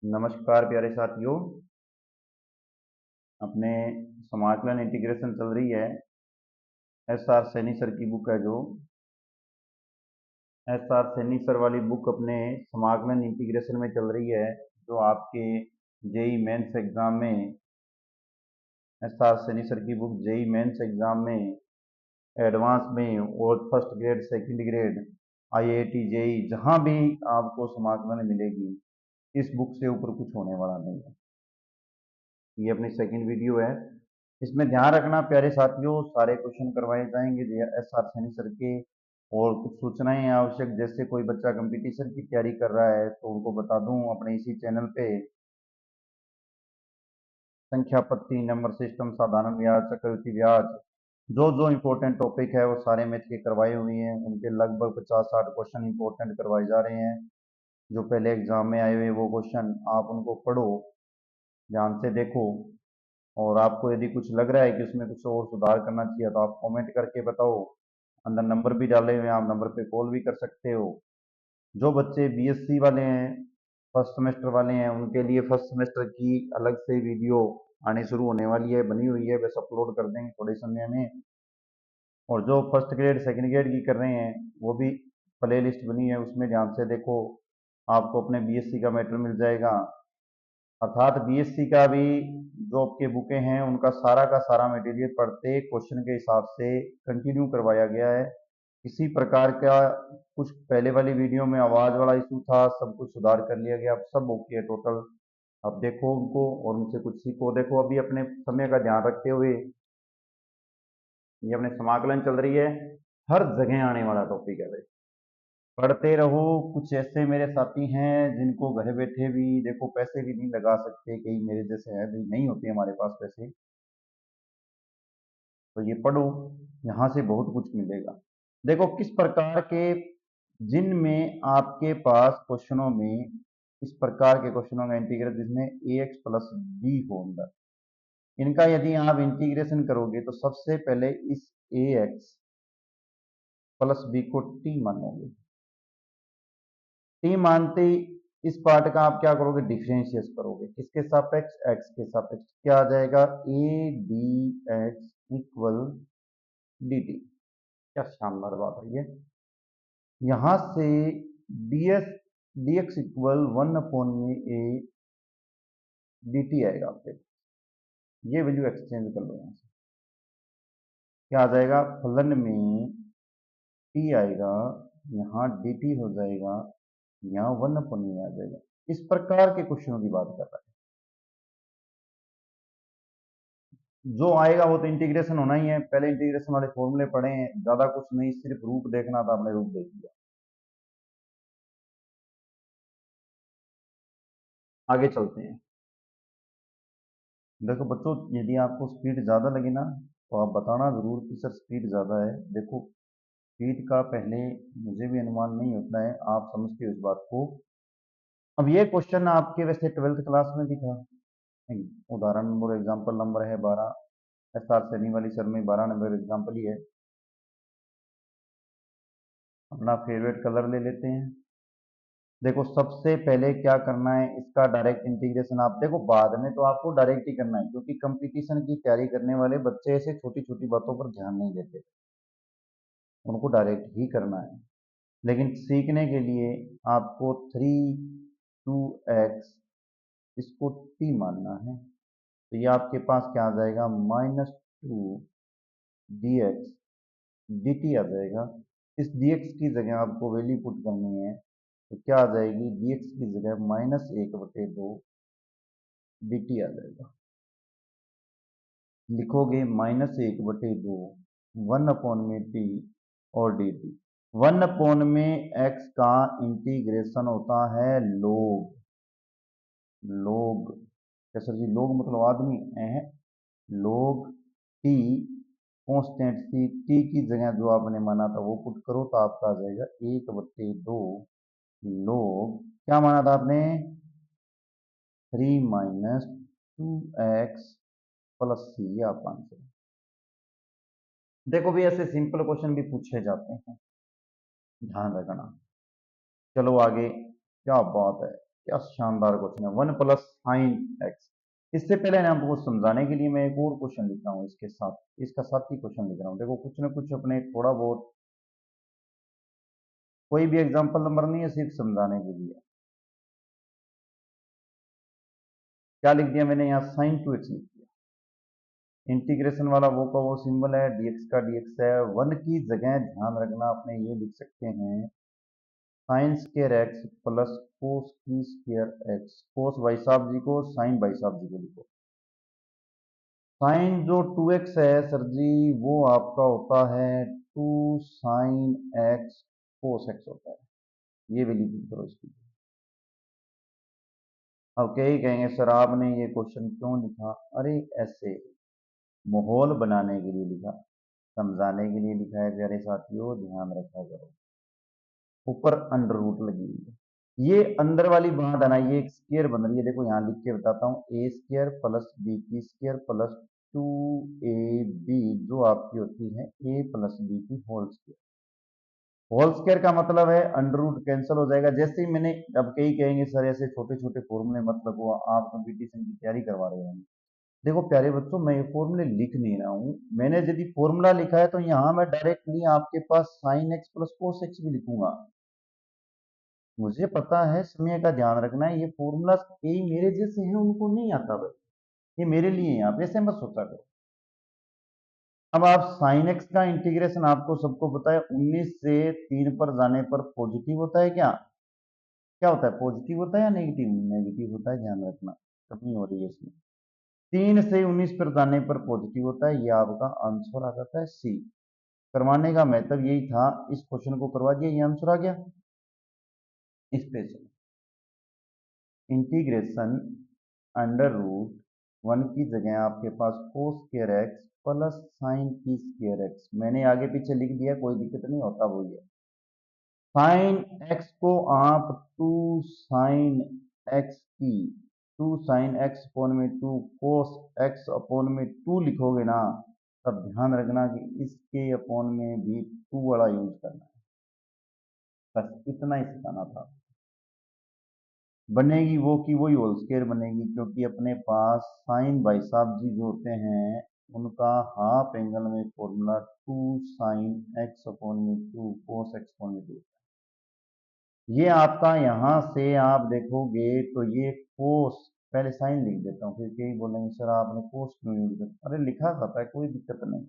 नमस्कार प्यारे साथियों। अपने समाकलन इंटीग्रेशन चल रही है। एस आर सैनी सर की बुक है जो एस आर सैनी सर वाली बुक अपने समाकलन इंटीग्रेशन में चल रही है, जो आपके जेई मेंस एग्जाम में एस आर सैनी सर की बुक जेई मेंस एग्जाम में एडवांस में और first grade second grade IIT JEE जहां भी आपको समाकलन मिलेगी, इस बुक से ऊपर कुछ होने वाला नहीं है। ये अपनी सेकंड वीडियो है। इसमें ध्यान रखना प्यारे साथियों, सारे क्वेश्चन करवाए जाएंगे एस आर सैनी सर के। और कुछ सूचनाएं आवश्यक, जैसे कोई बच्चा कंपटीशन की तैयारी कर रहा है तो उनको बता दूं, अपने इसी चैनल पे संख्या पत्ती, नंबर सिस्टम, साधारण ब्याज, चक्रवृद्धि ब्याज, जो जो इंपॉर्टेंट टॉपिक है वो सारे मैथ के करवाए हुए हैं। उनके लगभग 50-60 क्वेश्चन इंपॉर्टेंट करवाए जा रहे हैं। जो पहले एग्जाम में आए हुए वो क्वेश्चन आप उनको पढ़ो, ध्यान से देखो। और आपको यदि कुछ लग रहा है कि उसमें कुछ और सुधार करना चाहिए तो आप कमेंट करके बताओ। अंदर नंबर भी डाले हुए हैं, आप नंबर पे कॉल भी कर सकते हो। जो बच्चे बीएससी वाले हैं, फर्स्ट सेमेस्टर वाले हैं, उनके लिए फर्स्ट सेमेस्टर की अलग से वीडियो आनी शुरू होने वाली है, बनी हुई है, बस अपलोड कर देंगे थोड़े समय में। और जो फर्स्ट ग्रेड सेकंड ग्रेड की कर रहे हैं वो भी प्ले लिस्ट बनी है, उसमें ध्यान से देखो, आपको अपने बीएससी का मैटर मिल जाएगा। अर्थात बीएससी का भी जो आपके बुकें हैं उनका सारा का सारा मटेरियल पढ़ते क्वेश्चन के हिसाब से कंटिन्यू करवाया गया है। किसी प्रकार का कुछ पहले वाली वीडियो में आवाज वाला इशू था, सब कुछ सुधार कर लिया गया, अब सब ओके है टोटल। अब देखो उनको और उनसे कुछ सीखो। देखो अभी अपने समय का ध्यान रखते हुए ये अपने समाकलन चल रही है, हर जगह आने वाला टॉपिक है भाई, पढ़ते रहो। कुछ ऐसे मेरे साथी हैं जिनको घर बैठे भी देखो पैसे भी नहीं लगा सकते, कई मेरे जैसे हैं भी, नहीं होते हमारे पास पैसे, तो ये पढ़ो, यहाँ से बहुत कुछ मिलेगा। देखो किस प्रकार के, जिनमें आपके पास क्वेश्चनों में इस प्रकार के क्वेश्चनों का इंटीग्रेशन जिसमें ए एक्स प्लस बी हो अंदर, इनका यदि आप इंटीग्रेशन करोगे तो सबसे पहले इस ए एक्स प्लस बी को टी मानोगे। टी मानते ही इस पार्ट का आप क्या करोगे, डिफरेंशिएट करोगे, किसके सापेक्ष, एक्स के सापेक्ष। क्या आ जाएगा, A D x equal D T. क्या शानदार बात है ये। यहां से डीएस डीएक्स इक्वल 1 में ए डी टी आएगा आपके, ये वैल्यू एक्सचेंज कर लो यहां से। क्या आ जाएगा, फलन में टी आएगा, यहाँ डी टी हो जाएगा, यहाँ 1 में आ जाएगा। इस प्रकार के क्वेश्चनों की बात कर रहा है। जो आएगा वो तो इंटीग्रेशन होना ही है, पहले इंटीग्रेशन वाले फॉर्मूले पढ़े हैं, ज्यादा कुछ नहीं, सिर्फ रूप देखना था, आपने रूप देख लिया। आगे चलते हैं। देखो बच्चों, यदि आपको स्पीड ज्यादा लगे ना तो आप बताना जरूर कि सर स्पीड ज्यादा है। देखो स्पीड का पहले मुझे भी अनुमान नहीं होता है, आप समझते हो इस बात को। अब ये क्वेश्चन आपके वैसे 12th क्लास में भी था, नहीं, उदाहरण नंबर एग्जाम्पल नंबर है 12, एस आर सैनी वाली सर में 12 नंबर एग्जाम्पल ही है। अपना फेवरेट कलर ले लेते हैं। देखो सबसे पहले क्या करना है, इसका डायरेक्ट इंटीग्रेशन। आप देखो बाद में तो आपको डायरेक्ट ही करना है, क्योंकि कंपटीशन की तैयारी करने वाले बच्चे ऐसे छोटी छोटी बातों पर ध्यान नहीं देते, उनको डायरेक्ट ही करना है। लेकिन सीखने के लिए आपको 3 2x इसको t मानना है, तो ये आपके पास क्या आ जाएगा, -2 dx dt आ जाएगा। इस dx की जगह आपको वैल्यू पुट करनी है, तो क्या आ जाएगी, dx की जगह -1/2 dt आ जाएगा। लिखोगे -1/2 1/t और dt। 1/में x का इंटीग्रेशन होता है log। log क्या सर जी, log मतलब आदमी है, log t कांस्टेंट सी, t की जगह जो आपने माना था वो पुट करो तो आपका आ जाएगा 1/2 log, क्या माना था आपने, 3 - 2x प्लस सी, आप आंसर। देखो भी ऐसे सिंपल क्वेश्चन भी पूछे जाते हैं, ध्यान रखना। चलो आगे, क्या बात है। क्या शानदार क्वेश्चन है, 1 + sin x। इससे पहले ना आपको समझाने के लिए मैं एक और क्वेश्चन लिख रहा हूँ, इसके साथ इसका साथ ही क्वेश्चन लिख रहा हूँ। देखो कुछ ना कुछ अपने थोड़ा बहुत, कोई भी एग्जाम्पल नंबर नहीं है, सिर्फ समझाने के लिए। क्या लिख दिया मैंने यहाँ, sin 2x लिख दिया। इंटीग्रेशन वाला वो का वो सिंबल है, dx का dx है। 1 की जगह ध्यान रखना अपने ये लिख सकते हैं sin² x plus cos² x। कोस भाई साहब जी को, साइन भाई साहब जी को लिखो। साइन जो 2x है सर जी, वो आपका होता है 2 sin x cos x होता है। ये वैल्यू पुट करो इसकी। अब क्या ही कहेंगे सर आपने ये क्वेश्चन क्यों लिखा, अरे ऐसे माहौल बनाने के लिए लिखा, समझाने के लिए लिखा है प्यारे साथियों, ध्यान रखा करो। ऊपर अंडर रूट लगी हुई है, ये अंदर वाली बात है ना, ये एक स्क्वायर बन रही है। देखो यहाँ लिख के बताता हूँ, a² plus b² plus 2ab जो आपकी होती है a प्लस b की होल स्क्वायर। होल स्क्वायर का मतलब है अंडर रूट कैंसिल हो जाएगा। जैसे ही मैंने, अब कई कहेंगे सर ऐसे छोटे छोटे फॉर्मूले मतलब वो आप कंपटीशन की तैयारी करवा रहे हैं। देखो प्यारे बच्चों, मैं ये फॉर्मूले लिख नहीं रहा हूँ, मैंने यदि फॉर्मूला लिखा है तो यहाँ मैं डायरेक्टली आपके पास sin x plus cos x भी लिखूंगा। मुझे पता है, समय का ध्यान रखना है, ये फॉर्मूला कई मेरे जैसे हैं उनको नहीं आता भाई, ये मेरे लिए है, आप ऐसे मत सोचा करो। अब आप sin x का इंटीग्रेशन आपको सबको पता है, 19 से 3 पर जाने पर पॉजिटिव होता है। क्या क्या होता है, पॉजिटिव होता है या नेगेटिव? नेगेटिव होता है, ध्यान रखना, कमी हो रही है इसमें। 3 से 19 पर जाने पर पॉजिटिव होता है, ये आपका आंसर आ जाता है सी। करवाने का मतलब यही था, इस क्वेश्चन को करवा दिया, ये आंसर आ गया। इस पे इंटीग्रेशन अंडर रूट 1 की जगह आपके पास cos² x plus sin t²x, मैंने आगे पीछे लिख दिया, कोई दिक्कत नहीं होता, वो ये साइन x को आप 2 sin x cos x upon में 2 लिखोगे ना, तब ध्यान रखना कि इसके अपॉन में भी 2 वाला यूज करना है। बस इतना ही सिखाना था। बनेगी वो की वही होल स्क्वायर बनेगी, क्योंकि अपने पास साइन भाई साहब जी जो होते हैं उनका हाफ एंगल में फॉर्मूला 2 sin x अपॉन में 2 cos x अपॉन में 2। ये आपका यहाँ से आप देखोगे तो ये कोस, पहले साइन लिख देता हूँ, फिर कई बोलेंगे सर आपने कोस क्यों यूज किया। अरे लिखा जाता है, कोई दिक्कत नहीं,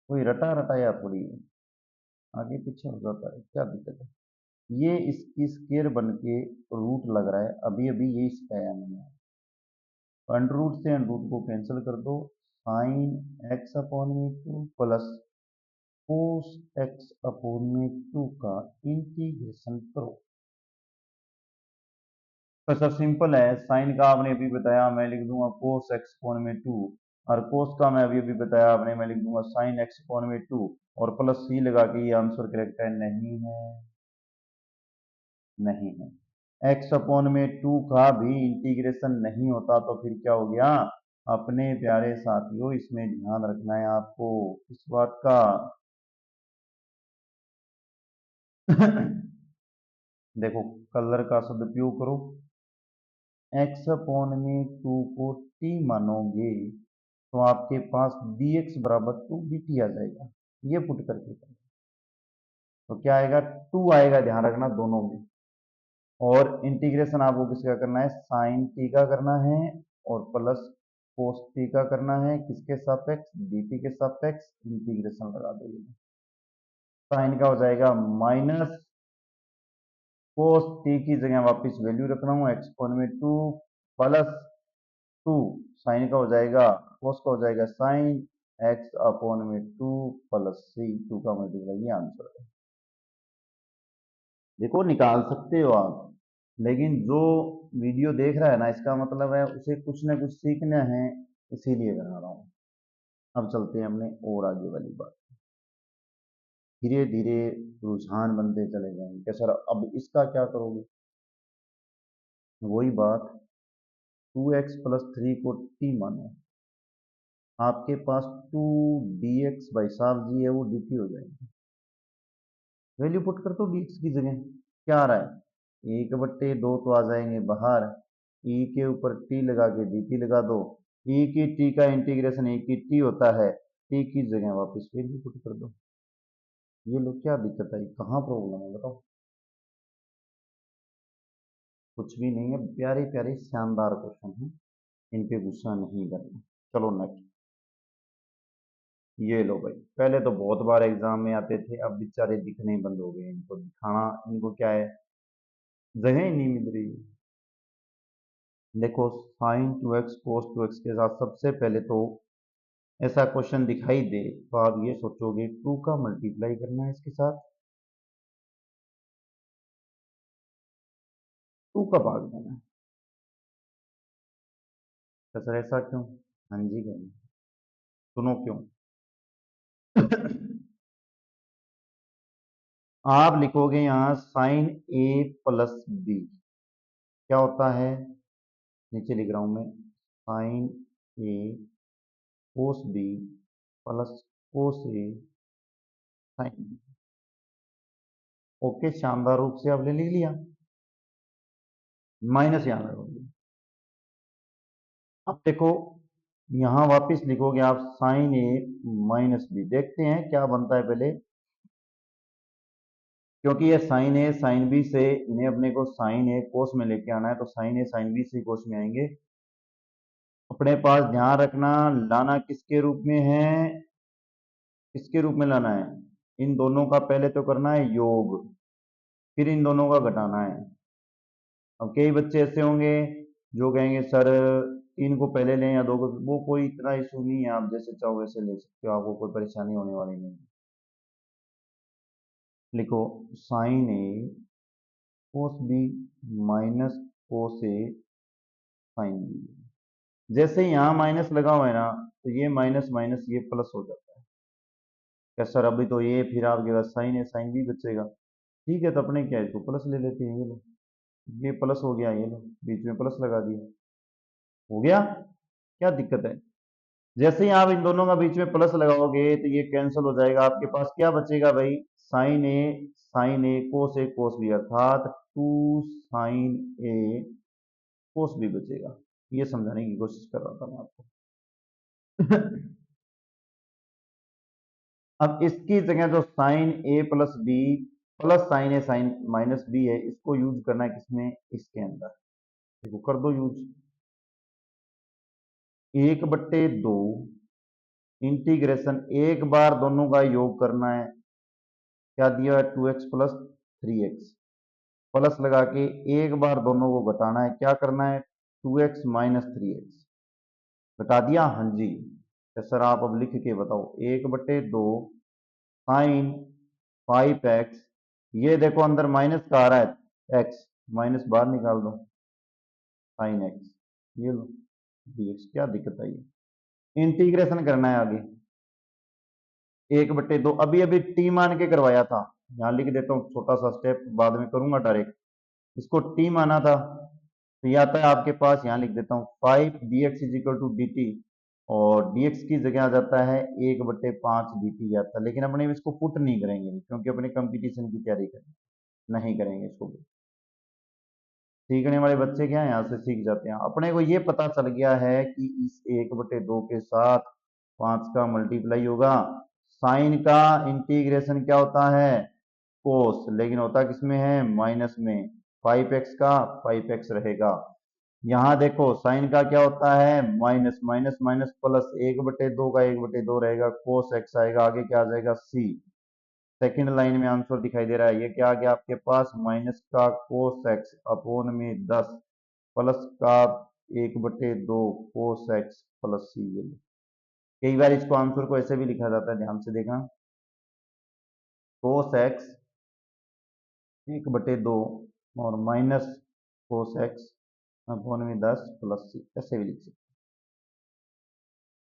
कोई रटा रटाया थोड़ी है, आगे पीछे हो जाता है, क्या दिक्कत है। ये इसकी स्क्वायर बन के रूट लग रहा है, अभी अभी यही सिखाया मैंने। अंडर रूट से अंडर रूट को कैंसिल कर दो, साइन एक्स अपॉन में 2 प्लस कोस एक्स अपॉन में 2 का इंटीग्रेशन करो। तो सर सिंपल है, साइन का आपने अभी बताया, मैं लिख दूंगा कोस एक्स अपॉन में 2, और कोस का मैं अभी अभी बताया आपने, मैं लिख दूंगा साइन एक्स अपॉन में 2, और प्लस सी लगा के ये आंसर करेक्ट है, नहीं है, नहीं है। एक्स अपॉन में 2 का भी इंटीग्रेशन नहीं होता, तो फिर क्या हो गया अपने प्यारे साथियों, इसमें ध्यान रखना है आपको इस बात का। देखो कलर का सदुपयोग करो, एक्स अपॉन में 2 को t मानोगे तो आपके पास dx बराबर 2 dt आ जाएगा। ये पुट करके तो क्या आएगा, 2 आएगा, ध्यान रखना दोनों में। और इंटीग्रेशन आपको किसका करना है, साइन टी का करना है, और प्लस कोस टी का करना है, किसके सापेक्ष, dt के सापेक्ष, इंटीग्रेशन लगा देंगे। साइन का हो जाएगा माइनस कोस टी की जगह वापस वैल्यू रख रहा हूँ, एक्स अपॉन में 2 प्लस 2, साइन का हो जाएगा, कोस का हो जाएगा साइन एक्स अपॉन में 2 प्लस सी, 2 का मल्टीप्लाई, ये आंसर है। देखो निकाल सकते हो आप, लेकिन जो वीडियो देख रहा है ना, इसका मतलब है उसे कुछ ना कुछ सीखना है, इसीलिए बना रहा हूँ। अब चलते हैं हमने और आगे वाली बात, धीरे धीरे रुझान बनते चले जाएंगे। क्या सर अब इसका क्या करोगे, वही बात, 2x + 3 को t मानो, आपके पास 2 dx भाई साहब जी है वो dt हो जाएगी। वैल्यू पुट कर दो dx की जगह, क्या आ रहा है, 1/2 तो आ जाएंगे बाहर, ई के ऊपर टी लगा के डी टी लगा दो, ई की टी का इंटीग्रेशन ई की टी होता है, टी की जगह वापस फिर भी पुट कर दो। ये लोग क्या दिक्कत आई, कहाँ प्रॉब्लम है बताओ। कुछ भी नहीं है, प्यारे प्यारे शानदार क्वेश्चन है, इन पे गुस्सा नहीं करना। चलो नेक्स्ट। ये लो भाई, पहले तो बहुत बार एग्जाम में आते थे, अब बेचारे दिखने ही बंद हो गए, इनको दिखाना, इनको क्या है, जगह ही नहीं मिल रही है। देखो sine two x cos two x के साथ सबसे पहले तो ऐसा क्वेश्चन दिखाई दे तो आप ये सोचोगे 2 का मल्टीप्लाई करना है इसके साथ, 2 का भाग देना है। तो सर ऐसा क्यों? हाँ जी करना, सुनो क्यों। आप लिखोगे यहाँ साइन ए प्लस बी, क्या होता है, नीचे लिख रहा हूं मैं, साइन ए कोस बी प्लस कोस ए साइन बी। ओके, शानदार रूप से आपने लिख लिया, माइनस यहां लगाओगे। अब देखो यहां वापस लिखोगे आप साइन ए माइनस बी, देखते हैं क्या बनता है पहले, क्योंकि ये साइन ए साइन बी से इन्हें अपने को साइन ए कोस में लेके आना है, तो साइन ए साइन बी से कोस में आएंगे। अपने पास ध्यान रखना, लाना किसके रूप में है, किसके रूप में लाना है, इन दोनों का पहले तो करना है योग, फिर इन दोनों का घटाना है। अब कई बच्चे ऐसे होंगे जो कहेंगे सर 3 को पहले लें या 2 को, वो कोई इतना इशू नहीं है, आप जैसे चाहो वैसे ले सकते हो, आपको कोई परेशानी होने वाली नहीं। लिखो साइन ए कोस बी माइनस कोस ए साइन बी। जैसे यहाँ माइनस लगा हुआ है ना, तो ये माइनस माइनस ये प्लस हो जाता है। क्या सर अभी तो ये, फिर आपके पास साइन ए साइन बी बचेगा, ठीक है, तो अपने क्या है, इसको प्लस ले लेते हैं, ये लो, ये प्लस हो गया, ये लो बीच में प्लस लगा दिया, हो गया, क्या दिक्कत है। जैसे ही आप इन दोनों का बीच में प्लस लगाओगे तो ये कैंसिल हो जाएगा, आपके पास क्या बचेगा भाई, साइन ए कोस बी, अर्थात 2 साइन ए कोस बी बचेगा। ये समझाने की कोशिश कर रहा था मैं आपको। अब इसकी जगह जो साइन ए प्लस बी प्लस साइन ए साइन माइनस बी है, इसको यूज करना है किसमें, इसके अंदर, देखो कर दो यूज। 1/2 इंटीग्रेशन, एक बार दोनों का योग करना है, क्या दिया है 2x प्लस 3x, प्लस लगा के एक बार दोनों को घटाना है, क्या करना है 2x माइनस 3x, घटा दिया, हाँ जी। तो सर आप अब लिख के बताओ, 1/2 साइन 5x, ये देखो अंदर माइनस का आ रहा है x, माइनस बाहर निकाल दो, साइन x, ये लो dx, क्या दिक्कत आई है, इंटीग्रेशन करना है आगे। 1/2 अभी अभी टी मान के करवाया था, यहाँ लिख देता हूँ, छोटा सा स्टेप बाद में करूंगा डायरेक्ट, इसको टी माना था, तो ये आता है आपके पास, यहाँ लिख देता हूँ 5 dx is equal to d t, और dx की जगह आ जाता है 1/5 dt आता है, लेकिन अपने इसको पुट नहीं करेंगे क्योंकि अपने कंपटीशन की तैयारी करें, नहीं करेंगे इसको। सीखने वाले बच्चे क्या है, यहाँ से सीख जाते हैं। अपने को ये पता चल गया है कि इस 1/2 के साथ 5 का मल्टीप्लाई होगा, साइन का इंटीग्रेशन क्या होता है कोस, लेकिन होता किसमें है, माइनस में, 5x का 5x रहेगा। यहाँ देखो साइन का क्या होता है, माइनस माइनस माइनस प्लस, 1/2 का 1/2 रहेगा, कोस एक्स आएगा, आगे क्या आ जाएगा सी, सेकंड लाइन में आंसर दिखाई दे रहा है, ये क्या आ गया आपके पास, माइनस का कोस एक्स अपोन में 10 प्लस का 1/2 कोस एक्स प्लस सी। कई बार इसको आंसर को ऐसे भी लिखा जाता है, ध्यान से देखना, कोस एक्स 1/2 और माइनस कोस एक्स अपोन में 10 प्लस सी, ऐसे भी लिख सकते।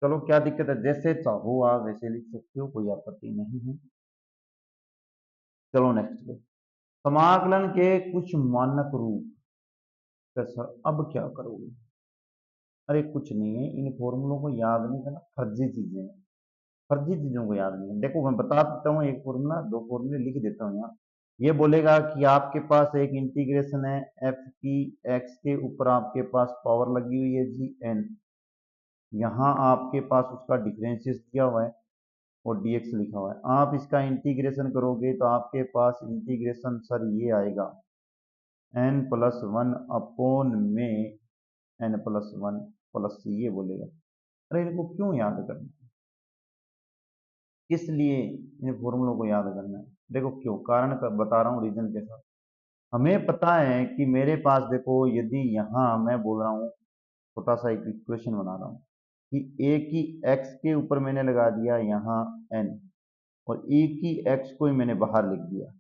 चलो क्या दिक्कत है, जैसे चाहो आप वैसे लिख सकते हो, कोई आपत्ति नहीं है। चलो नेक्स्ट पे, समाकलन के कुछ मानक रूप, तो सर अब क्या करोगे, अरे कुछ नहीं है, इन फॉर्मूलों को याद नहीं करना, फर्जी चीजें हैं, फर्जी चीजों को याद नहीं है। देखो मैं बता देता हूँ, एक फॉर्मूला 2 फॉर्मूले लिख देता हूँ यहाँ, ये बोलेगा कि आपके पास एक इंटीग्रेशन है एफ की एक्स के ऊपर आपके पास पावर लगी हुई है जी एन, यहाँ आपके पास उसका डिफरेंशियल दिया हुआ है और dx लिखा हुआ है। आप इसका इंटीग्रेशन करोगे तो आपके पास इंटीग्रेशन सर ये आएगा n+1 अपॉन में n+1 प्लस सी, ये बोलेगा। अरे इनको क्यों याद करना है, किस लिए इन फॉर्मूलों को याद करना है? देखो क्यों, कारण का बता रहा हूँ रीजन के साथ। हमें पता है कि मेरे पास देखो, यदि यहाँ मैं बोल रहा हूँ, छोटा सा एक इक्वेशन बना रहा हूँ कि ए की एक्स के ऊपर मैंने लगा दिया यहाँ एन, और ई की एक्स को ही मैंने बाहर लिख दिया,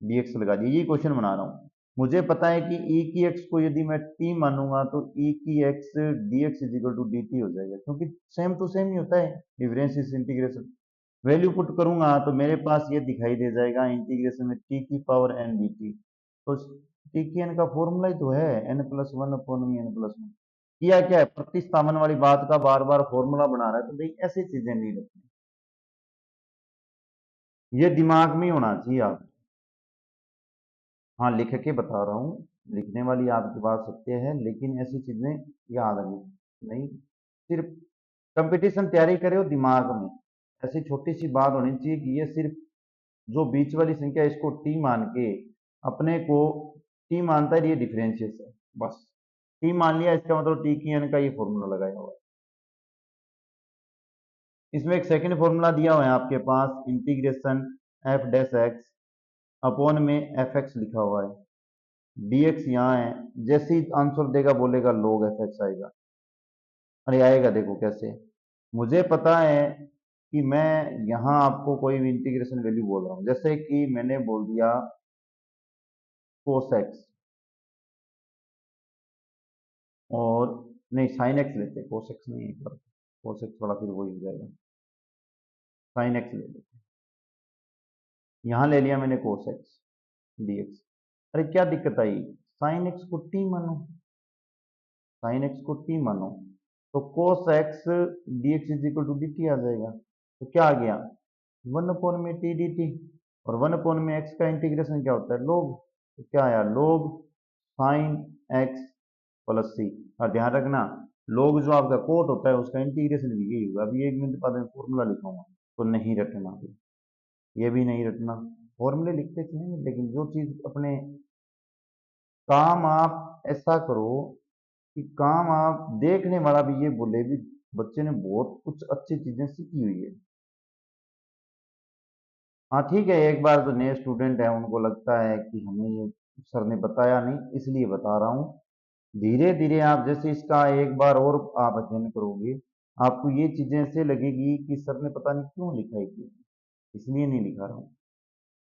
dx लगा दिया, ये क्वेश्चन बना रहा हूँ। मुझे पता है कि ई की एक्स को यदि मैं t मानूंगा तो ई की x dx is equal to dt हो जाएगा, क्योंकि सेम टू सेम ही होता है डिफरेंशियल इंटीग्रेशन। वैल्यू पुट करूंगा तो मेरे पास ये दिखाई दे जाएगा इंटीग्रेशन में t की पावर n dt, तो t की n का फॉर्मूला ही तो है n+1 अपॉन में n+1। किया क्या है, प्रतिस्थापन वाली बात का बार बार फॉर्मूला बना रहा है, तो भाई ऐसी चीजें नहीं रखनी, ये दिमाग में होना चाहिए आप। हाँ लिख के बता रहा हूँ, लिखने वाली आपकी बात सत्य है, लेकिन ऐसी चीजें याद नहीं, सिर्फ कंपटीशन तैयारी करे हो दिमाग में, ऐसी छोटी सी बात होनी चाहिए कि ये सिर्फ जो बीच वाली संख्या इसको टी मान के अपने को टी मानता है, ये डिफरेंशियल है बस। टी मान लिया इसका मतलब टी की एन का ये फॉर्मूला लगाया हुआ है। इसमें एक सेकंड फॉर्मूला दिया हुआ है आपके पास, integration f dash x upon में एफ एक्स लिखा हुआ है, dx यहाँ है, जैसे ही आंसर देगा बोलेगा log एफ एक्स आएगा। अरे आएगा, देखो कैसे, मुझे पता है कि मैं यहाँ आपको कोई भी इंटीग्रेशन वैल्यू बोल रहा हूँ, जैसे कि मैंने बोल दिया cos x, और नहीं sin x लेते, cos x नहीं है, पर cos x वाला फिर वही हो जाएगा, sin x ले लेते, यहाँ ले लिया मैंने cos x dx। अरे क्या दिक्कत आई, sin x को t मानो, sin x को t मानो, तो cos x dx is equal to dt आ जाएगा। तो क्या आ गया, 1 में t dt, और 1 में x का इंटीग्रेशन क्या होता है, log, तो क्या आया log sin x प्लस सी। और ध्यान रखना, log जो आपका कोट होता है उसका इंटीग्रेशन भी यही होगा। अभी 1 मिनट बाद मैं फॉर्मूला लिखूंगा, तो नहीं रटना, भी ये भी नहीं रटना, फॉर्मूले लिखते चलेंगे, लेकिन जो चीज अपने काम आप ऐसा करो कि काम आप देखने वाला भी ये बोले भी बच्चे ने बहुत कुछ अच्छी चीजें सीखी हुई है। हाँ ठीक है, एक बार जो नए स्टूडेंट है उनको लगता है कि हमें ये सर ने बताया नहीं, इसलिए बता रहा हूँ। धीरे धीरे आप जैसे इसका एक बार और आप अध्ययन करोगे, आपको ये चीजें ऐसे लगेगी कि सर ने पता नहीं क्यों लिखा है, कि इसलिए नहीं लिखा रहा हूँ।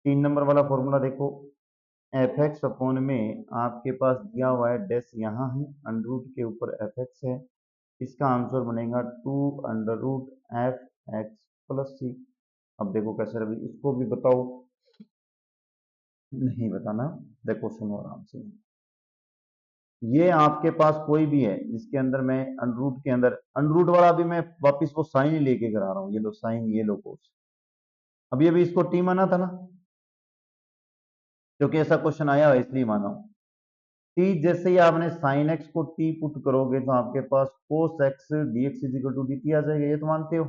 3 नंबर वाला फॉर्मूला देखो, एफ एक्स अपॉन में आपके पास दिया हुआ है डैश यहाँ है, अंडर रूट के ऊपर एफ एक्स है, इसका आंसर बनेगा 2√f(x) प्लस सी। अब देखो कैसे, रवि इसको भी बताओ, नहीं बताना, देखो सुनो आराम से, ये आपके पास कोई भी है जिसके अंदर मैं अंडर रूट के अंदर, अंडर रूट वाला भी मैं वापिस वो साइन ही लेके करा रहा हूँ, ये लो साइन, ये लो कोस, अभी अभी इसको टी माना था ना, क्योंकि ऐसा क्वेश्चन आया है इसलिए माना हूं। टी जैसे ही आपने साइन एक्स को टी पुट करोगे तो आपके पास cos x dx is equal to dt आ जाएगा, ये तो मानते हो।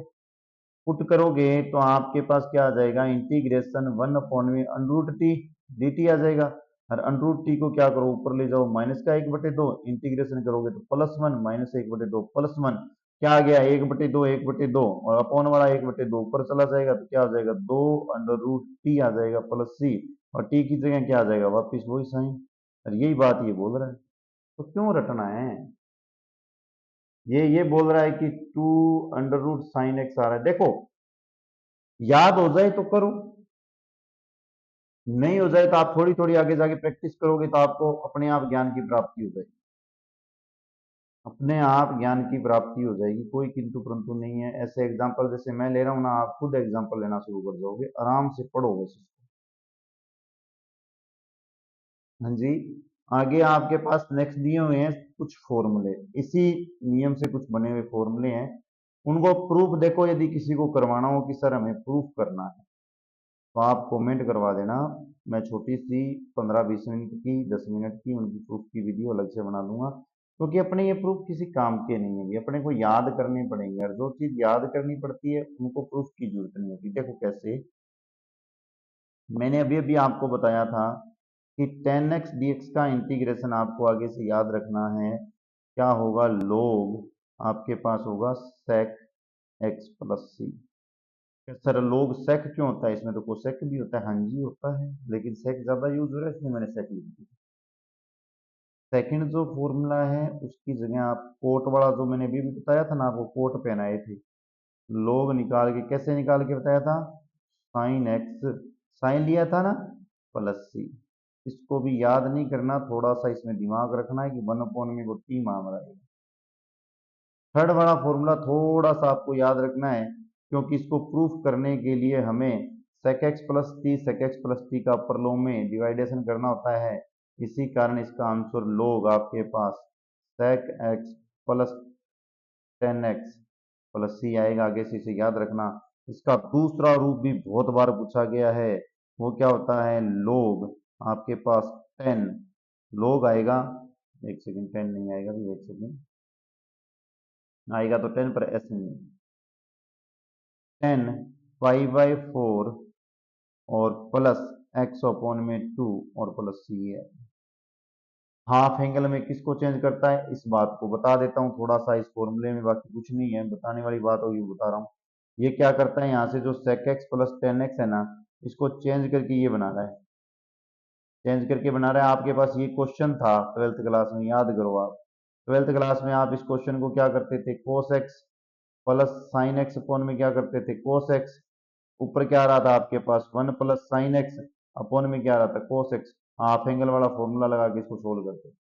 पुट करोगे तो आपके पास क्या आ जाएगा, इंटीग्रेशन 1 अपॉन में अंडरूट टी dt आ जाएगा, और अंडरूट टी को क्या करो, ऊपर ले जाओ, -1/2, इंटीग्रेशन करोगे तो +1 -1/2 +1, क्या आ गया 1/2 1/2, और अपॉन वाला 1/2 ऊपर चला जाएगा, तो क्या आ जाएगा 2√t आ जाएगा प्लस सी, और टी की जगह क्या आ जाएगा, वापिस वही साइन। और यही बात ये बोल रहा है, तो क्यों रटना है, ये बोल रहा है कि 2√sin x आ रहा है, देखो याद हो जाए तो करो, नहीं हो जाए तो आप थोड़ी थोड़ी आगे जाके प्रैक्टिस करोगे तो आपको अपने आप ज्ञान की प्राप्ति हो जाएगी, अपने आप ज्ञान की प्राप्ति हो जाएगी, कोई किंतु परंतु नहीं है। ऐसे एग्जाम्पल जैसे मैं ले रहा हूं ना, आप खुद एग्जाम्पल लेना शुरू कर जाओगे, आराम से पढ़ोगे उसको। हाँ जी, आगे आपके पास नेक्स्ट दिए हुए हैं कुछ फॉर्मूले, इसी नियम से कुछ बने हुए फॉर्मूले हैं, उनको प्रूफ देखो, यदि किसी को करवाना हो कि सर हमें प्रूफ करना है तो आप कमेंट करवा देना, मैं छोटी सी 15-20 मिनट की 10 मिनट की उनकी प्रूफ की वीडियो अलग से बना दूंगा, क्योंकि अपने ये प्रूफ किसी काम के नहीं है, ये अपने को याद करने पड़ेंगे, और जो चीज याद करनी पड़ती है उनको प्रूफ की जरूरत नहीं होती। देखो कैसे, मैंने अभी अभी आपको बताया था कि 10x dx का इंटीग्रेशन आपको आगे से याद रखना है, क्या होगा, लोग आपके पास होगा sec x प्लस सी। सर लोग सेक क्यों होता है, इसमें तो कोसेक भी होता है, हाँ जी होता है, लेकिन सेक ज्यादा यूज हो रहा है इसलिए मैंने सेक लिख दी। सेकंड जो फॉर्मूला है उसकी जगह आप कोट वाला जो मैंने अभी भी बताया था ना, आपको कोट पहनाए थे, लोग निकाल के, कैसे निकाल के बताया था, साइन एक्स, साइन लिया था ना, प्लस सी। इसको भी याद नहीं करना, थोड़ा सा इसमें दिमाग रखना है कि 1 में वो टी मान रहा है। थर्ड वाला फॉर्मूला थोड़ा सा आपको याद रखना है, क्योंकि इसको प्रूफ करने के लिए हमें sec x plus T sec x plus T का परलोम में डिवाइडेशन करना होता है। इसी कारण इसका आंसर लोग आपके पास sec x plus 10x plus c आएगा, आगे से इसे याद रखना। इसका दूसरा रूप भी बहुत बार पूछा गया है, वो क्या होता है, लोग आपके पास 10, लोग आएगा, एक सेकंड 10 नहीं आएगा भी, एक सेकंड आएगा तो 10 पर ऐसे नहीं, 10 5/4 और प्लस x अपॉन में 2 और प्लस सी है। हाफ एंगल में किसको चेंज करता है, इस बात को बता देता हूँ थोड़ा सा इस फॉर्मूले में, बाकी कुछ नहीं है, बताने वाली बात होगी बता रहा हूँ। ये क्या करता है, यहाँ से जो sec x प्लस 10x है ना, इसको चेंज करके ये बना रहा है, चेंज करके बना रहा है। आपके पास ये क्वेश्चन था 12th क्लास में, याद करो आप 12th क्लास में आप इस क्वेश्चन को क्या करते थे, cos x plus sine x upon में क्या करते थे, cos x, ऊपर क्या आ रहा था आपके पास 1 प्लस साइन एक्स अपॉन में क्या आ रहा था, cos x। हाफ एंगल वाला फॉर्मूला लगा के इसको सोल्व करते थे,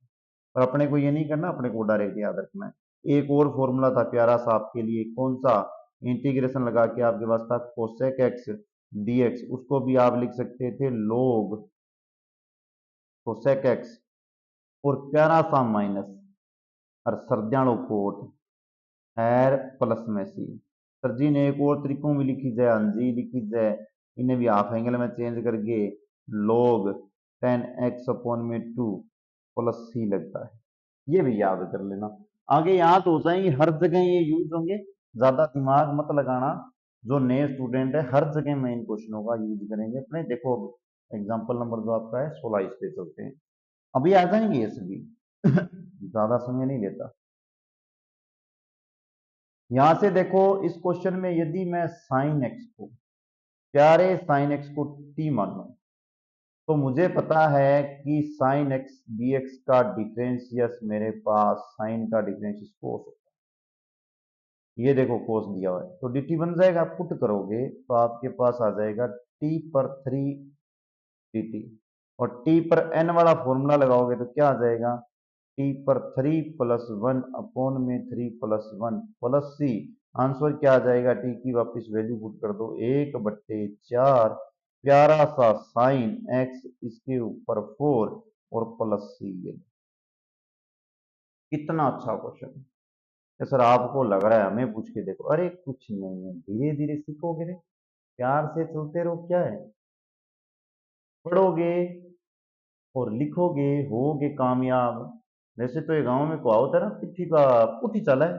पर अपने को ये नहीं करना, अपने को डायरेक्ट याद रखना है। एक और फॉर्मूला था प्यारा सा आपके लिए, कौन सा, इंटीग्रेशन लगा के आपके पास था कोसेक एक्स dx, उसको भी आप लिख सकते थे लोग कोसेक एक्स, और प्यारा सा माइनस, और सर्दियाणु कोट है प्लस में सी। सर जी ने एक और तरीकों में लिखी जाए, हाँ जी लिखी जाए, इन्हें भी हाफ एंगल में चेंज करके लोग 10x अपॉन में 2 प्लस सी लगता है, ये भी याद कर लेना। आगे याद हो जाएंगे, हर जगह ये यूज होंगे, ज्यादा दिमाग मत लगाना। जो नए स्टूडेंट है हर जगह में इन क्वेश्चनों का यूज करेंगे अपने। देखो एग्जाम्पल नंबर जो आपका है 16, इस पे चलते हैं, अभी आ जाएंगे ये सभी ज्यादा समय नहीं लेता। यहां से देखो इस क्वेश्चन में यदि मैं साइन एक्स को, प्यारे साइन एक्स को टी मानूं, तो मुझे पता है कि साइन एक्स dx का डिफरेंशियस मेरे पास साइन का डिफरेंशियस कोस होता है। ये देखो कोस दिया हुआ है, तो dt बन जाएगा, पुट करोगे तो आपके पास आ जाएगा t पर 3 dt, और t पर n वाला फॉर्मूला लगाओगे तो क्या आ जाएगा, t पर 3 प्लस 1 अपॉन में 3 प्लस 1 प्लस सी। आंसर क्या आ जाएगा, t की वापस वैल्यू पुट कर दो, 1/4 प्यारा सा साइन x इसके ऊपर 4 और प्लस सी। कितना अच्छा क्वेश्चन है सर, आपको लग रहा है हमें पूछ के देखो, अरे कुछ नहीं है, धीरे धीरे सीखोगे रे, प्यार से चलते रहो, क्या है, पढ़ोगे और लिखोगे होगे कामयाब। वैसे तो ये गांव में कहावत है ना, पिट्ठी का पुठी चला है,